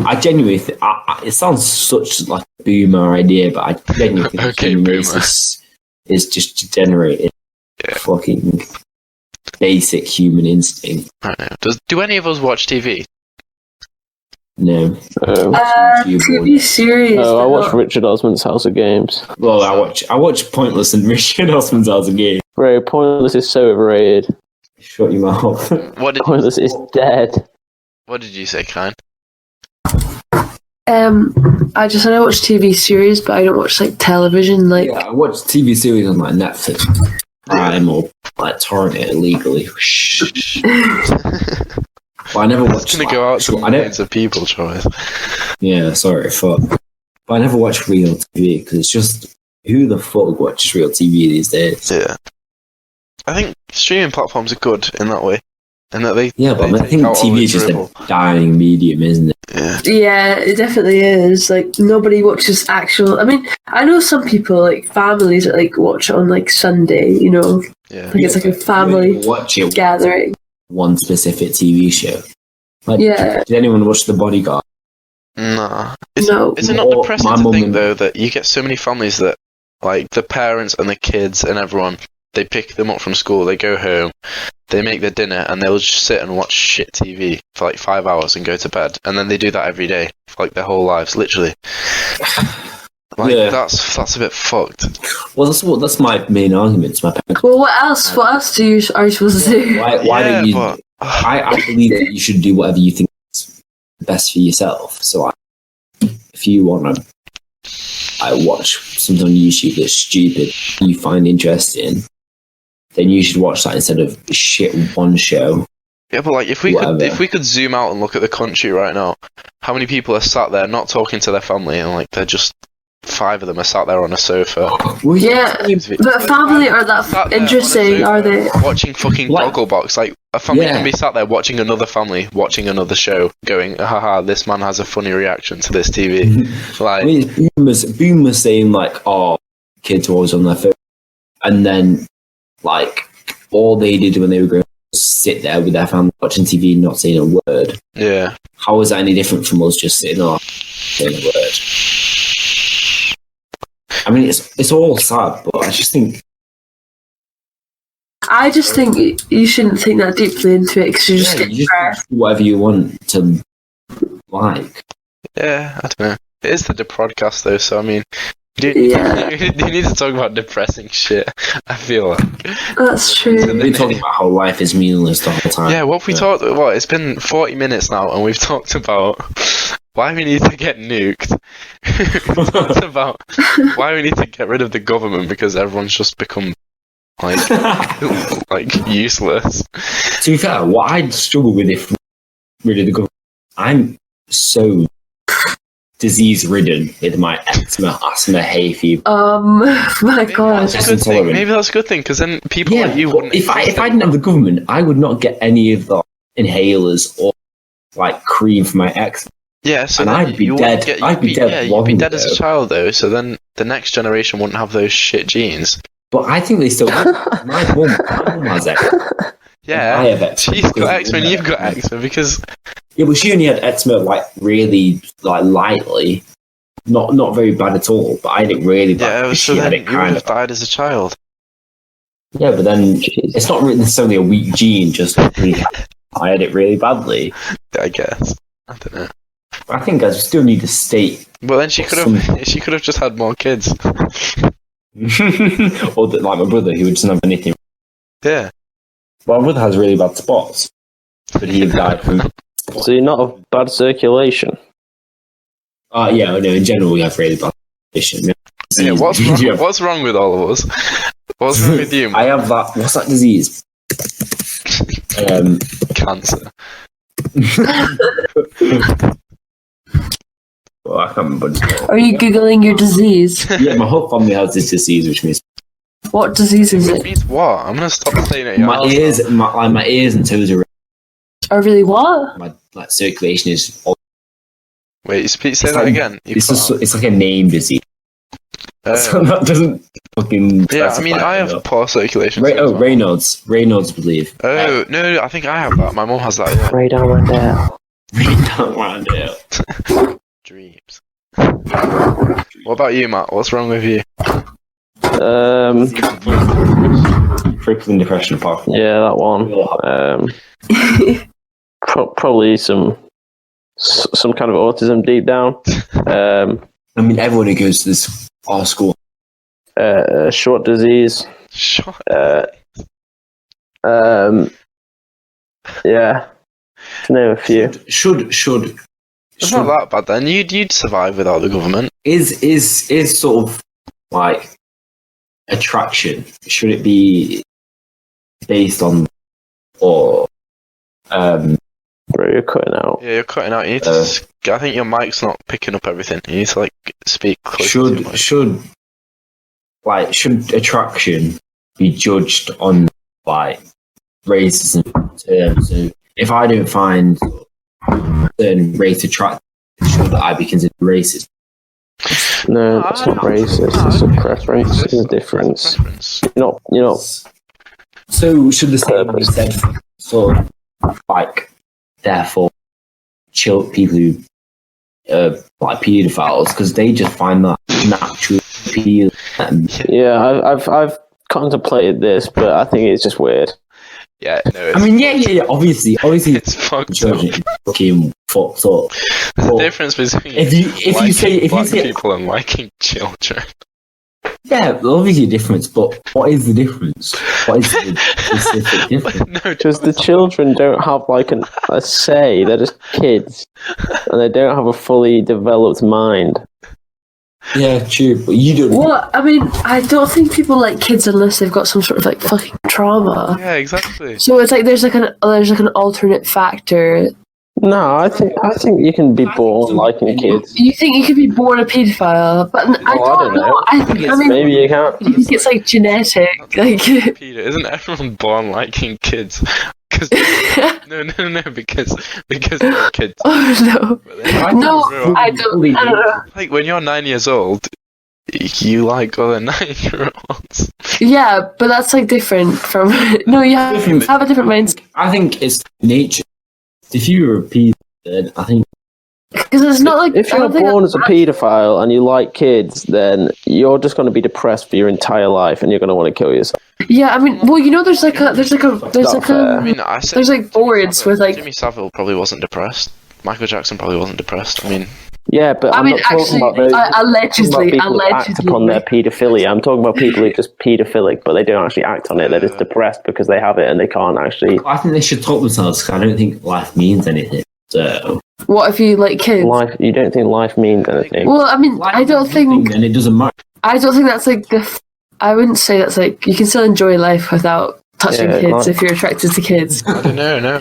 I genuinely think it sounds such like a boomer idea, but I genuinely think Okay, human boomer. race is just degenerated. Yeah. Fucking basic human instinct. I don't know. Do any of us watch TV? No. TV series. I but watched not- Richard Osman's House of Games. Well, I watch Pointless and Richard Osman's House of Games. Bro, Pointless is so overrated. Shut your mouth. Pointless is dead. What did you say, Kine? I watch TV series, but I don't watch like television. Like, Yeah, I watch TV series on like Netflix, Prime, or like torrent it illegally. But I never watched. It's gonna go out to millions of people, Troy. Yeah, sorry, fuck. But I never watch real TV because it's just who the fuck watches real TV these days? Yeah. I think streaming platforms are good in that way. And that they Yeah, but they I think take out all TV the is just dribble. a dying medium, isn't it? Yeah. yeah, it definitely is. Like, nobody watches actual. I mean, I know some people, like families, that like watch it on like Sunday. You know, Yeah. like it's like a family Watch it gathering. one specific TV show. Like, Yeah. did anyone watch The Bodyguard? Nah. No. Is it not Or depressing my to mum think and- though that you get so many families that, like, the parents and the kids and everyone, they pick them up from school, they go home, they make their dinner, and they'll just sit and watch shit TV for like 5 hours and go to bed, and then they do that every day for like their whole lives, literally. Like, Yeah. that's a bit fucked. Well, that's my main argument to my parents. Well, what else? What else are you supposed to do? Why Yeah, don't you? but- I believe that you should do whatever you think is best for yourself. So, if you want to, watch something on YouTube that's stupid, you find interesting, then you should watch that instead of shit one show. Yeah, but like if we Whatever. could zoom out and look at the country right now, how many people are sat there not talking to their family and like they're just 5 of them are sat there on a sofa. Well, Yeah, but family aren't Sat that there on a interesting, sofa are they? Watching fucking Like- Gogglebox. Like a family Yeah. can be sat there watching another family watching another show, going, haha, this man has a funny reaction to this TV. I Like, mean, it's boomers saying like, "Oh, kids are always on their phone," and then like all they did when they were growing up was sit there with their family watching TV and not saying a word. yeah. How is that any different from us just sitting there saying a word? I mean, it's all sad, but I just think I just think you shouldn't think that deeply into it because you just get you depressed. just do whatever you want to like. Yeah, I don't know. It is the Deprodcast though, so I mean, Yeah. you need to talk about depressing shit, I feel like. That's true. We've been talking about how life is meaningless the whole time. Yeah, what have we talked about? It's been 40 minutes now, and we've talked about why we need to get nuked. We've talked about why we need to get rid of the government because everyone's just become like like useless. To be fair, what I'd struggle with if rid of the government, I'm so disease-ridden with my eczema, asthma, hay fever. My God. That's a good thing. intolerant. Maybe that's a good thing because then people Yeah, like you but wouldn't. if I didn't have the government, I would not get any of the inhalers or like cream for my eczema. yeah, so and then I'd be you wouldn't dead. Get, I'd be dead Yeah, you'd long be dead as a ago. child though. So then the next generation wouldn't have those shit genes. But I think they still. my mum has eczema. I Yeah, have eczema. she's got eczema and you've got eczema because Yeah, but she only had eczema like really like lightly, not very bad at all. But I had it really bad. yeah, so she then had you it would kind have of. died as a child. Yeah, but then it's not really necessarily a weak gene. Just I had it really badly. I guess. I don't know. I think I still need to state, Well, then she could have just had more kids. or that, like my brother, who doesn't have anything. Yeah. My brother has really bad spots, but he died from. So you're not of bad circulation. Yeah, no. In general, we have really bad condition. Yeah. What's wrong? What's wrong with all of us? What's wrong with you? I have that. What's that disease? Cancer. Well, I can't remember. what it's called. Are you Googling your disease? Yeah, my whole family has this disease, which means What disease is It it? means what? I'm gonna stop saying it. my ears, my ears and toes are. Or really what? My like circulation is all Wait, say It's that like- again. You It's cut just out. it's like a name disease. So Oh. that doesn't fucking. Yeah, I mean, specify I it have enough. poor circulation. so as well. Raynaud's, I believe. Oh, no, I think I have that. My mum has that, yeah. Ray down one there. Dreams. What about you, Matt? What's wrong with you? Crippling depression, apart from Yeah, that one. Probably some kind of autism deep down. I mean, everyone who goes to our school. Short disease. Sure. Yeah, to name a few. Should It's not that bad then. You'd survive without the government. is sort of like attraction? Should it be based on or Bro, you're cutting out. Yeah, you're cutting out. You need to. I think your mic's not picking up everything. You need to like speak closer to your mic. should attraction be judged on like racism terms? So if I don't find a certain race attractive, should I be considered racist? No, that's not racist. It's a preference. There's a difference. Preference. You're not. So should the same be said for sort of like therefore people who like paedophiles because they just find that naturally appealing. Yeah, I've contemplated this, but I think it's just weird. Yeah, no. It's, I mean, yeah. Obviously, it's fucked up. children is fucking fucked up. There's a But difference between if you say black people and liking children. yeah, obviously a difference. But what is the difference? What is the specific difference? No, Because the children don't have like a say. They're just kids, and they don't have a fully developed mind. Yeah, true. But you don't. Well, I mean, I don't think people like kids unless they've got some sort of like fucking trauma. Yeah, exactly. So it's like there's like an alternate factor. No, I think you can be born liking kids. You think you could be born a paedophile, but I don't know. I mean, Maybe you can't. I think it's like genetic. Like, Peter, isn't everyone born liking kids? Because no, because they're kids. oh But then, no, no, I don't know. like when you're 9 years old, you like other 9-year-olds. Yeah, but that's like different from. No, you have a different mindset I think it's nature. If you were a pedo, then I think because it's not like If I you're don't think born as a paedophile and you like kids, then you're just going to be depressed for your entire life, and you're going to want to kill yourself. Yeah, I mean, well, you know, there's like Not fair. I mean, I said there's like boards with like. Jimmy Savile probably wasn't depressed. Michael Jackson probably wasn't depressed. I mean, Yeah, but I I'm mean, not talking actually, about those. allegedly, People who act upon their paedophilia. I'm talking about people who are just paedophilic, but they don't actually act on it. They're just depressed because they have it and they can't actually. I think they should talk themselves. 'Cause I don't think life means anything. So What if you like kids? Life. You don't think life means anything? Well, I mean, life I don't means nothing, think and it doesn't matter. that's like the. I wouldn't say that's like you can still enjoy life without touching Yeah, kids like- if you're attracted to kids. I don't know. No,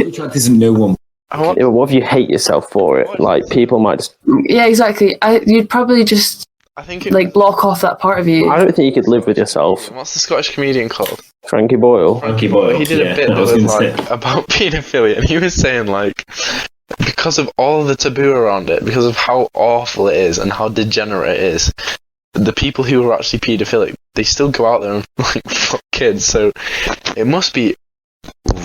Attract isn't no one. I want. Yeah, but what if you hate yourself for it? Like people might just. Yeah, exactly. You'd probably just I think it, like block off that part of you. I don't think you could live with yourself, What's the Scottish comedian called? Frankie Boyle. Frankie Boyle. He did yeah, a bit I that was was gonna like about paedophilia, and he was saying like because of all the taboo around it, because of how awful it is and how degenerate it is, the people who are actually paedophilic, they still go out there and like fuck kids. So it must be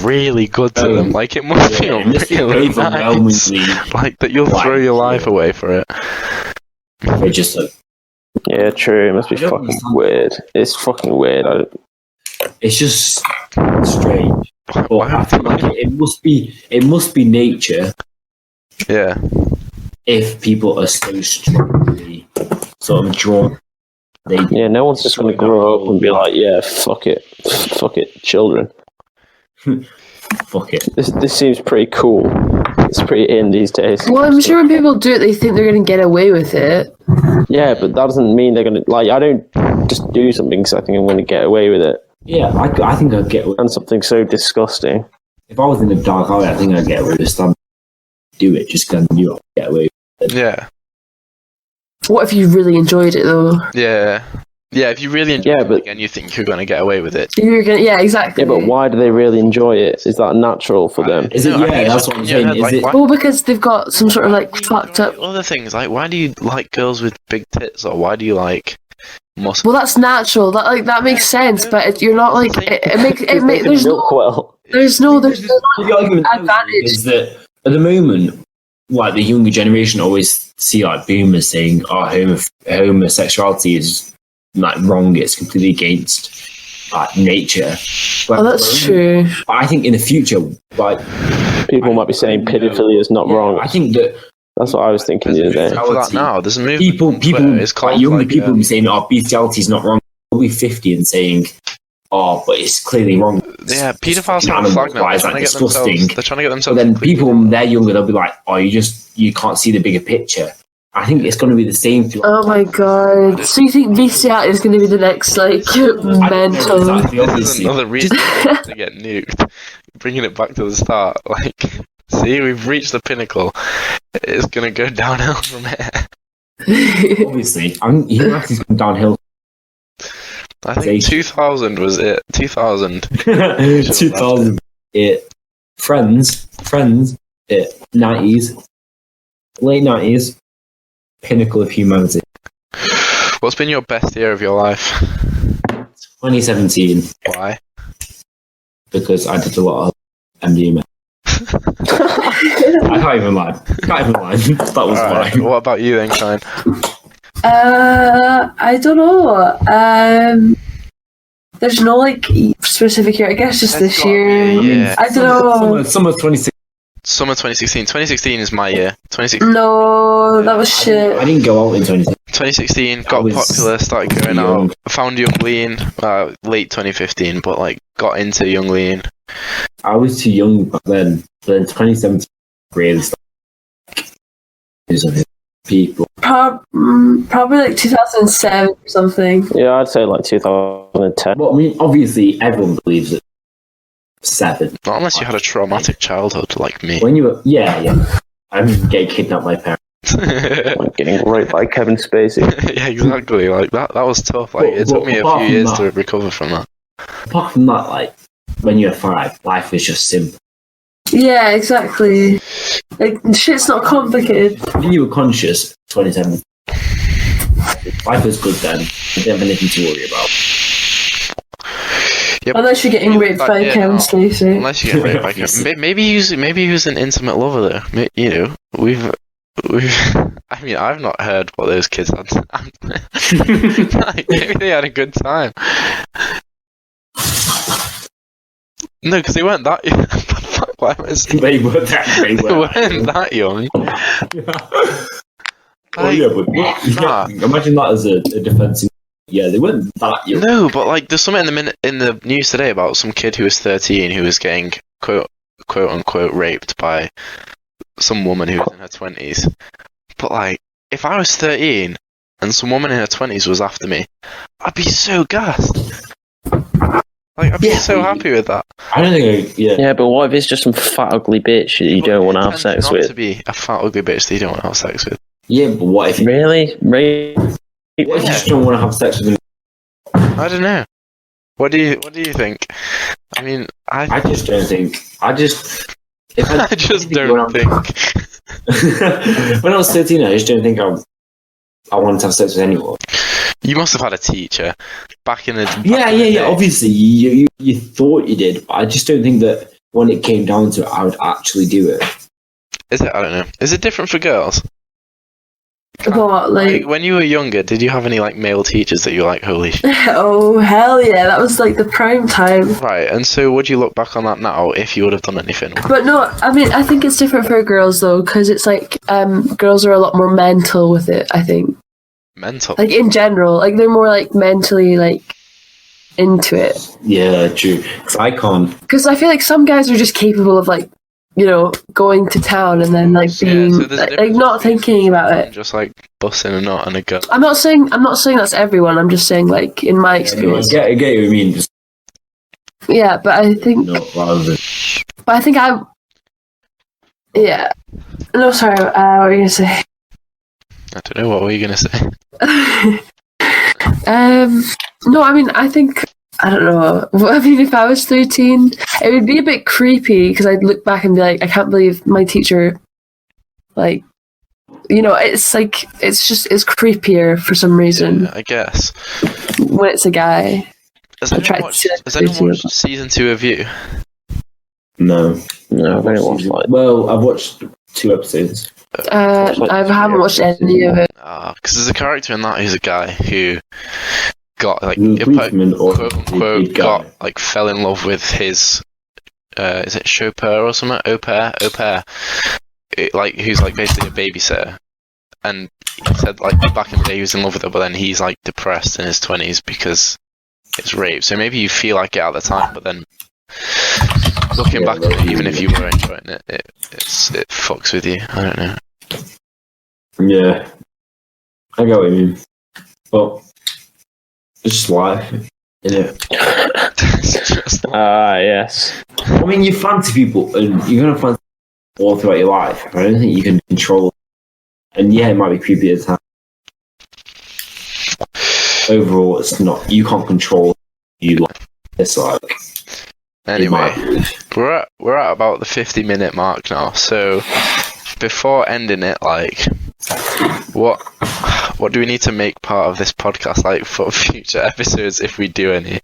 really good to them. Like it must feel really nice. Like that you'll throw your life away for it. They're just like, Yeah, true. It must be I don't fucking understand. weird. It's fucking weird. it's just strange. But I feel like it must be nature Yeah. if people are so strongly sort of drawn. Yeah, no one's just going to grow up and be like, yeah, fuck it, children. Fuck it. This seems pretty cool. It's pretty in these days. Well, I'm sure when people do it, they think they're going to get away with it. Yeah, but that doesn't mean they're going to, like, I don't just do something because I think I'm going to get away with it. Yeah, I think I'd get away. And something so disgusting. If I was in a dark alley, I think I'd get away with it. Do it just because I knew I'd get away with it. Yeah. What if you really enjoyed it, though? Yeah. Yeah, if you really enjoy it again, you think you're going to get away with it. Yeah, exactly. Yeah, but why do they really enjoy it? Is that natural for them? Is it? Yeah, that's what I'm saying. Is it? Well, because they've got some sort of like fucked up. Other things like why do you like girls with big tits, or why do you like muscle? Well, that's natural. That makes sense, but you're not like it makes there's milk no well. there's no The argument advantage. is that at the moment, like the younger generation always see like boomers saying, "Oh, homosexuality is like wrong. It's completely against like nature." But Oh, that's true. I think in the future, like People might be saying pedophilia is not wrong. I think that That's what I was thinking the other day. For that now, there's a movement. people, on Twitter, it's called like younger like, people, be saying, "Oh, bestiality is not wrong." They'll be 50 and saying, "Oh, but it's clearly wrong." Yeah, paedophiles Animal are flag now. wise, They're like trying to get disgusting. themselves. They're trying to get But themselves. then people, when they're younger, they'll be like, "Oh, you can't see the bigger picture." I think it's going to be the same. Oh my god! So you think bestiality is going to be the next like mental? Exactly, This is obviously. another reason to get nuked. Bringing it back to the start, like, see, we've reached the pinnacle. It's gonna go downhill from here. Obviously, humanity's gone downhill. I think 2000 was it. 2000. 2000. Friends. 90s, late 90s, pinnacle of humanity. What's been your best year of your life? 2017, Why? because I did a lot of MDMA. I can't even lie. That was Alright, why. what about you then, Shine? I don't know. There's no like specific year. I guess just There's this gotta year. be, yeah. I don't know. Summer 26. Summer 2016. 2016 is my year. 2016. No, that was shit. I didn't go out in 2016. 2016 I got was popular, started going young. out. Found Young Lean, late 2015, but like got into Young Lean. I was too young back then. But in 2017, really started people. Probably like 2007 or something. Yeah, I'd say like 2010. Well, I mean, obviously, everyone believes it. 7. Not unless you had a traumatic childhood like me. When you were, yeah. I'm getting kidnapped by parents. Like getting raped by Kevin Spacey. Yeah, exactly. Like that was tough. Like it took me a apart few from years that- to recover from that. Apart from that, like, when you're 5, life was just simple. Yeah, exactly. Like shit's not complicated. When you were conscious, 27, life was good then. You didn't have anything to worry about. Yep. Unless you're getting raped by Yeah, Kevin no. Spacey. Unless you get raped by Kevin. Maybe he was an intimate lover though. You know, we've. I mean, I've not heard what those kids had. Like, maybe they had a good time. No, because they weren't that young. Why am I saying They weren't that young? Oh, yeah, but imagine that as a defensive. Yeah, they weren't that young. No, but like, there's something in the news today about some kid who was 13 who was getting quote unquote raped by some woman who was in her 20s. But like, if I was 13 and some woman in her 20s was after me, I'd be so gassed. Like, I'd be so happy with that. I don't think. Yeah, but what if it's just some fat ugly bitch that you don't want to have sex Not to with? be a fat ugly bitch that you don't want to have sex with. Yeah, but what if Really? what if you just don't want to have sex with them? I don't know. What do you think? I mean, I just don't think. I just don't think. When I was 13, I just don't think I wanted to have sex with anyone. You must have had a teacher back in the Yeah. day. Obviously, you thought you did, but I just don't think that when it came down to it, I would actually do it. Is it? I don't know. Is it different for girls? What, like? When you were younger, did you have any like male teachers that you were like, holy shit? Oh hell yeah, that was like the prime time. Right, and so would you look back on that now if you would have done anything? But no, I mean, I think it's different for girls though, because it's like girls are a lot more mental with it. I think, Mental. like in general, like they're more like mentally like into it. Yeah, true. 'Cause I can't. Because I feel like some guys are just capable of like, you know, going to town and then like being so there's a like difference not between thinking about and it. just like busting a nut and a girl. I'm not saying that's everyone. I'm just saying like in my I experience. get what you mean. Just Yeah, but I think, rather than. but I think I. Yeah. No, sorry. What were you gonna say? I don't know, what were you gonna say? No, I mean, I think, I don't know. I mean, if I was 13, it would be a bit creepy because I'd look back and be like, I can't believe my teacher, like, it's like, it's creepier for some reason I guess. when it's a guy. Has anyone watched season 2 of You? No. I've only watched like. Well, I've watched 2 episodes. I haven't watched any of it. Because there's a character in that who's a guy who got like Policeman or quote unquote got like fell in love with his is it chauffeur or something? Au pair. Like who's like basically a babysitter. And he said like back in the day he was in love with her, but then he's like depressed in his 20s because it's rape. So maybe you feel like it at the time, but then looking back on it, even if you were enjoying it, it fucks with you. I don't know. Yeah, I get what you mean, but it's just life, isn't it? Yes. I mean, you fancy people, and you're gonna fancy all throughout your life. I don't think you can control. And yeah, it might be creepy at the time. Overall, it's not. You can't control. You like it's like. Anyway, we're at about the 50-minute mark now. So before ending it, like, what do we need to make part of this podcast like for future episodes if we do any?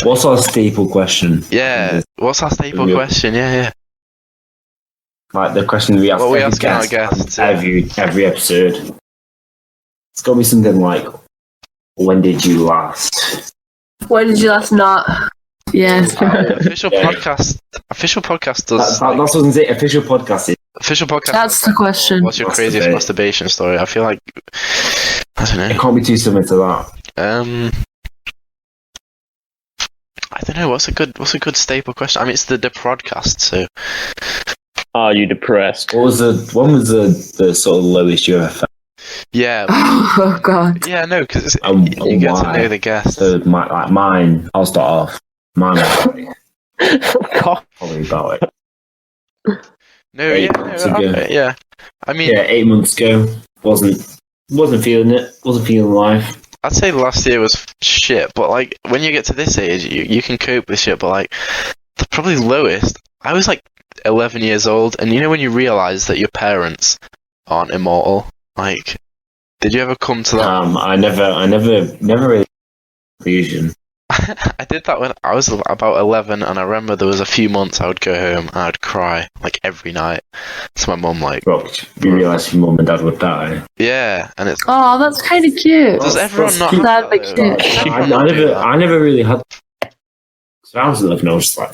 What's our staple question? Yeah, what's our staple question? Yeah. Like the question we ask What we every asking our guest guests, every episode. It's got to be something like, when did you last? When did you last not? Yes. Official podcast does. That's what I was going to say. Official podcast is. Official podcast. That's the question. What's your craziest masturbation story? I feel like I don't know. It can't be too similar to that. I don't know. What's a good staple question? I mean, it's the Deprodcast, so. Are you depressed? When was the sort of lowest you ever felt? Yeah. Oh God. Yeah, no, because you get to know the guest. So mine. I'll start off. Mine. Probably about it. No, yeah. I mean, 8 months ago. Wasn't feeling it. Wasn't feeling life. I'd say last year was shit, but like when you get to this age, you can cope with shit. But like the probably lowest, I was like 11 years old, and you know when you realise that your parents aren't immortal. Like, did you ever come to that? I never really conclusion. I did that when I was about 11, and I remember there was a few months I would go home and I'd cry like every night to my mum. Like, you realise your mum and dad would die. Yeah, and it's. Oh, that's kind of cute. Does everyone not? That'd be cute. I never really had. So I was 11. I was just like.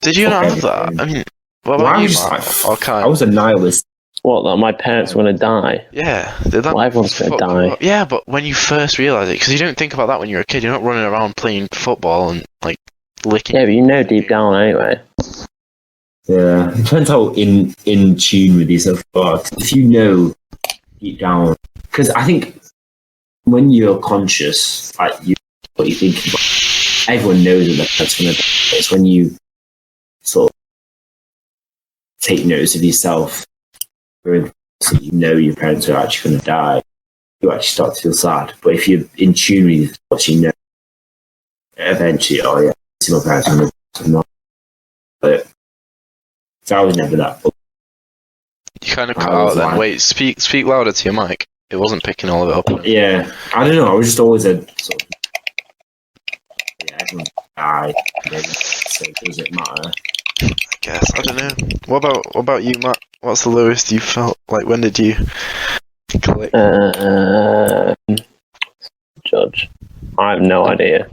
Did you not have that? I mean, what about you, Mark? I was a nihilist. What, that my parents were going to die? Yeah. Well, everyone's going to die. Yeah, but when you first realise it, because you don't think about that when you're a kid, you're not running around playing football and, like, licking. Yeah, but you know deep down anyway. Yeah, it depends how in tune with yourself you are. If you know deep down, because I think when you're conscious, like, what you think about, everyone knows that that's going to die. It's when you sort of take notice of yourself, so you know your parents are actually going to die, you actually start to feel sad. But if you're in tune with what you know, eventually, oh yeah, see my parents are going to die. But so I was never that. You kind of cut out then. Wait, speak louder to your mic. It wasn't picking all of it up. Yeah, I don't know. I was just always a sort of, everyone died, so does it matter? I guess. I don't know. What about you, Matt? What's the lowest you felt? Like, when did you click? Judge. I have no idea.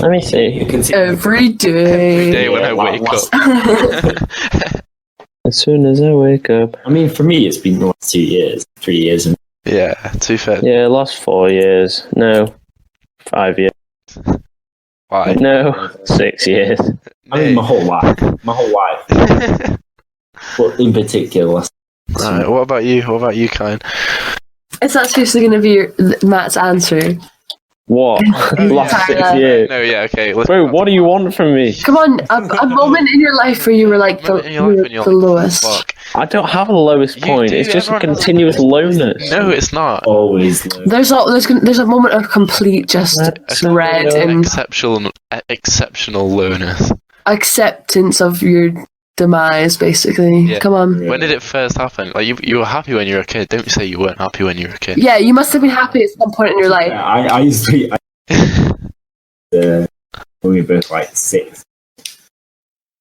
Let me see. Every day. Every day when I wake up. As soon as I wake up. I mean, for me, it's been the last 2 years, 3 years. And yeah, too fair. Yeah, last 4 years. No. 5 years. Why? No. 6 years. I mean, my whole life. But in particular, last. Alright, what about you? What about you, Kine? Is that seriously going to be Matt's answer? What? Last 6 years. No, yeah, okay. Let's Bro, what do you want from me? Come on, a moment in your life where you were like Moment in your life when you're the like, lowest. fuck. I don't have a lowest You point. do, It's just a everyone has a continuous lowness. No, it's not. Always low. There's a moment of complete just dread and Exceptional lowness. acceptance of your demise, basically. Yeah. Come on. When did it first happen? Like you were happy when you were a kid. Don't say you weren't happy when you were a kid. Yeah, you must have been happy at some point in your life. Yeah, I used to when we were both like 6.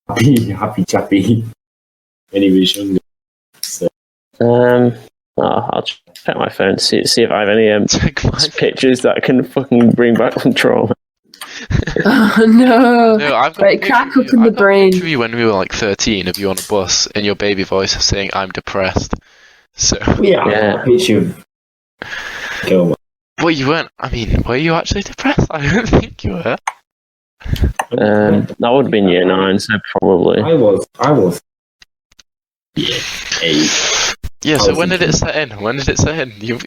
Happy chappy when he was younger. So I'll check my phone to see if I have any Check my pictures that I can fucking bring back from trauma. Oh no. No, I've got Right, crack open the I've got a brain. picture of you when we were like 13 of you on a bus in your baby voice saying I'm depressed. So yeah, a picture of girl. well, you weren't. I mean, were you actually depressed? I don't think you were. That would have been year 9, so probably. I was. Yeah, 8. Yeah. I So was when did it thinking- set in? When did it set in? You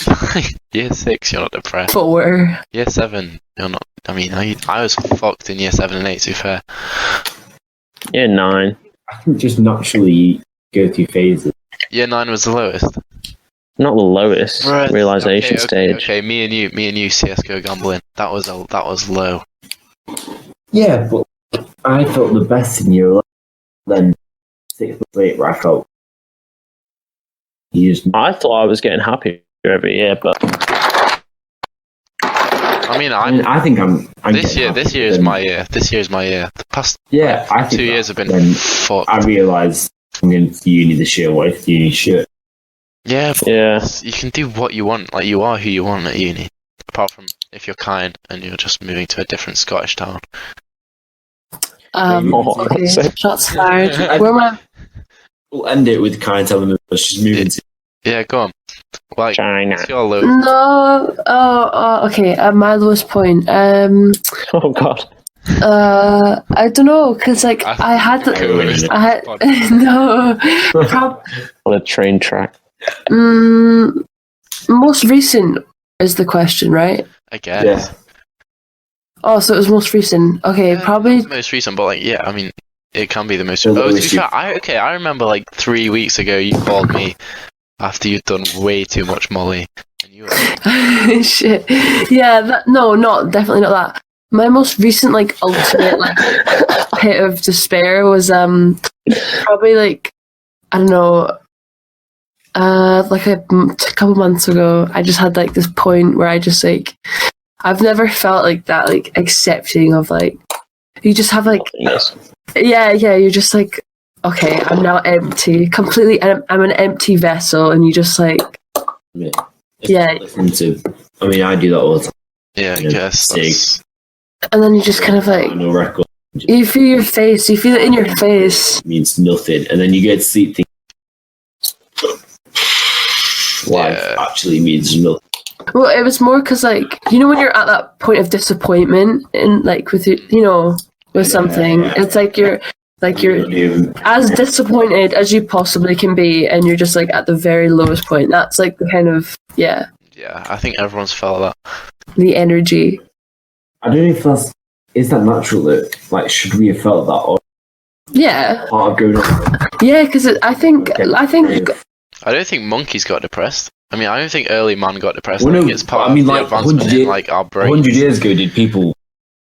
year 6, you're not depressed. 4. Year 7, you're not. I mean, I was fucked in year 7 and 8. To be fair. Year 9. I think just naturally go through phases. Year 9 was the lowest. Not the lowest realization stage. Okay, me and you, CS:GO gambling. That was low. Yeah, but I felt the best in year 11. Then 6 months later, I felt you just I thought I was getting happier every year, but I mean, I think I'm this getting year. This happier year is than- my year. This year is my year. The past Yeah, I think 2 years have been then fucked. I realised I'm going to uni this year. What if uni shit? Yeah, but yeah. you can do what you want. Like, you are who you want at uni. Apart from if you're kind and you're just moving to a different Scottish town. Oh, Okay, so- shots fired. Where am I? We'll end it with Kai telling us she's moving to. Yeah, go on. Like, China. what's your low? No. Okay. My lowest point. Oh god. I don't know, cause like I had no. On a train track. Most recent is the question, right? I guess. Yeah. Oh, so it was most recent. Okay, Yeah, probably. not the most recent, but like, yeah, I mean, it can be the most. The Oh, to be lowest fair, I remember like 3 weeks ago you called me after you'd done way too much Molly, and you were Shit. Yeah. Definitely not that. My most recent like ultimate like pit of despair was probably like I don't know. Like a couple months ago, I just had like this point where I just like I've never felt like that, like accepting of like you just have like Yes. yeah, you're just like okay, I'm now empty, completely. I'm an empty vessel, and you just like yeah. Listen to. I mean, I do that all the time. yeah, I Yeah, guess. That's, and then you just kind of like No record you feel your face, you feel it in your face. means nothing, and then you get to sleep thinking life Yeah. actually means nothing. Well, it was more because like you know when you're at that point of disappointment and like with with something, it's like you're as disappointed as you possibly can be, and you're just like at the very lowest point. That's like the kind of yeah, I think everyone's felt that. the energy. I don't know if is that natural though? Like, should we have felt that or Yeah, part of going on? yeah, because I think I don't think monkeys got depressed. I mean, I don't think early man got depressed. Well, I think no, it's part I mean, of the like, advancement 100 in like our brain. 100 years ago, did people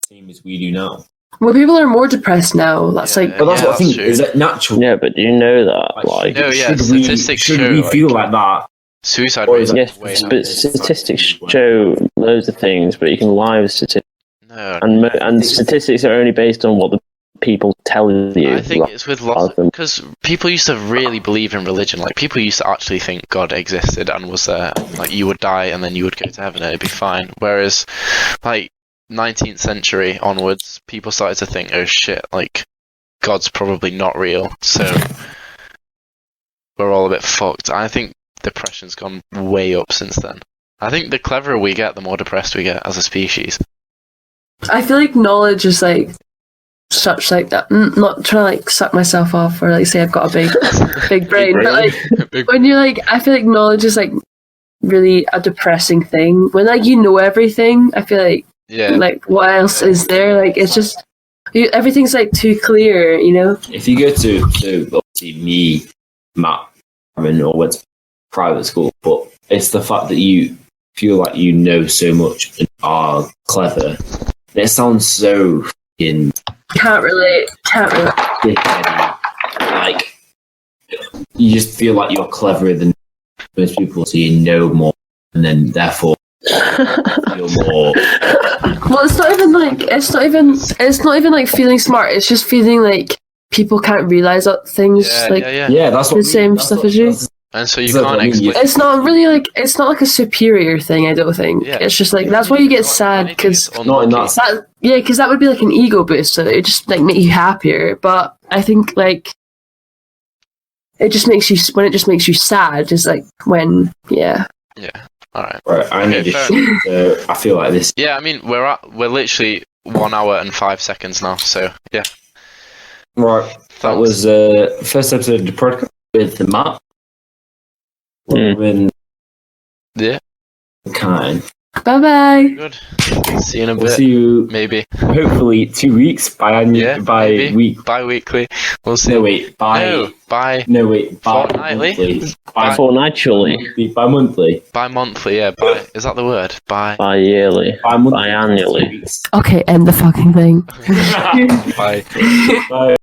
same as we do now? well, people are more depressed now. That's Yeah. like But that's Yeah, what I think. true. Is that natural? Yeah, but do you know that? Like, No, yeah, should we, statistics should show, we like- feel like that? Suicide Or rate is is that- yes, way but statistics show loads of things, but you can lie with statistics, no. and statistics are only based on what the people tell you. I think it's with lots because people used to really believe in religion. Like people used to actually think God existed and was there. Like you would die and then you would go to heaven and it'd be fine. Whereas, like 19th century onwards, people started to think, oh shit, like God's probably not real. So we're all a bit fucked. I think depression's gone way up since then. I think the cleverer we get, the more depressed we get as a species. I feel like knowledge is like such like that. Not trying to like suck myself off or like say I've got a big brain, but like when you're like, I feel like knowledge is like really a depressing thing. When like you know everything, I feel like Yeah. Like, what else is there? Like, it's just everything's like too clear, you know. If you go to obviously me, Matt, I mean, or went to private school, but it's the fact that you feel like you know so much and are clever. It sounds so fucking Can't relate. dickheady. Like, you just feel like you're cleverer than most people, so you know more, and then therefore feel more. Well, it's not even like feeling smart. It's just feeling like people can't realize that things like Yeah, that's what the same that's stuff what- as you. that's- And so you That's what can't I mean, explain. It's not really like a superior thing. I don't think. Yeah. It's just like that's why you get sad because Not in that that would be like an ego booster. It just like make you happier. But I think like it just makes you sad. Just like when Yeah. All right. Right, I need Okay, to shit, I feel like this. Yeah, I mean we're literally 1 hour and 5 seconds now. So yeah. Right, that Thanks. was first episode of Deprodcast with Matt. When Yeah. kind. bye bye. Good. See you in a We'll bit. see you Maybe. hopefully 2 weeks by Maybe. week. Bi-weekly. We'll see. No wait, No. By Fortnightly? monthly. By Fortnightly, monthly. bi-monthly. Yeah. By. Is that the word? bi-yearly, By monthly. biannually. Okay, end the fucking thing. Bye. Bye.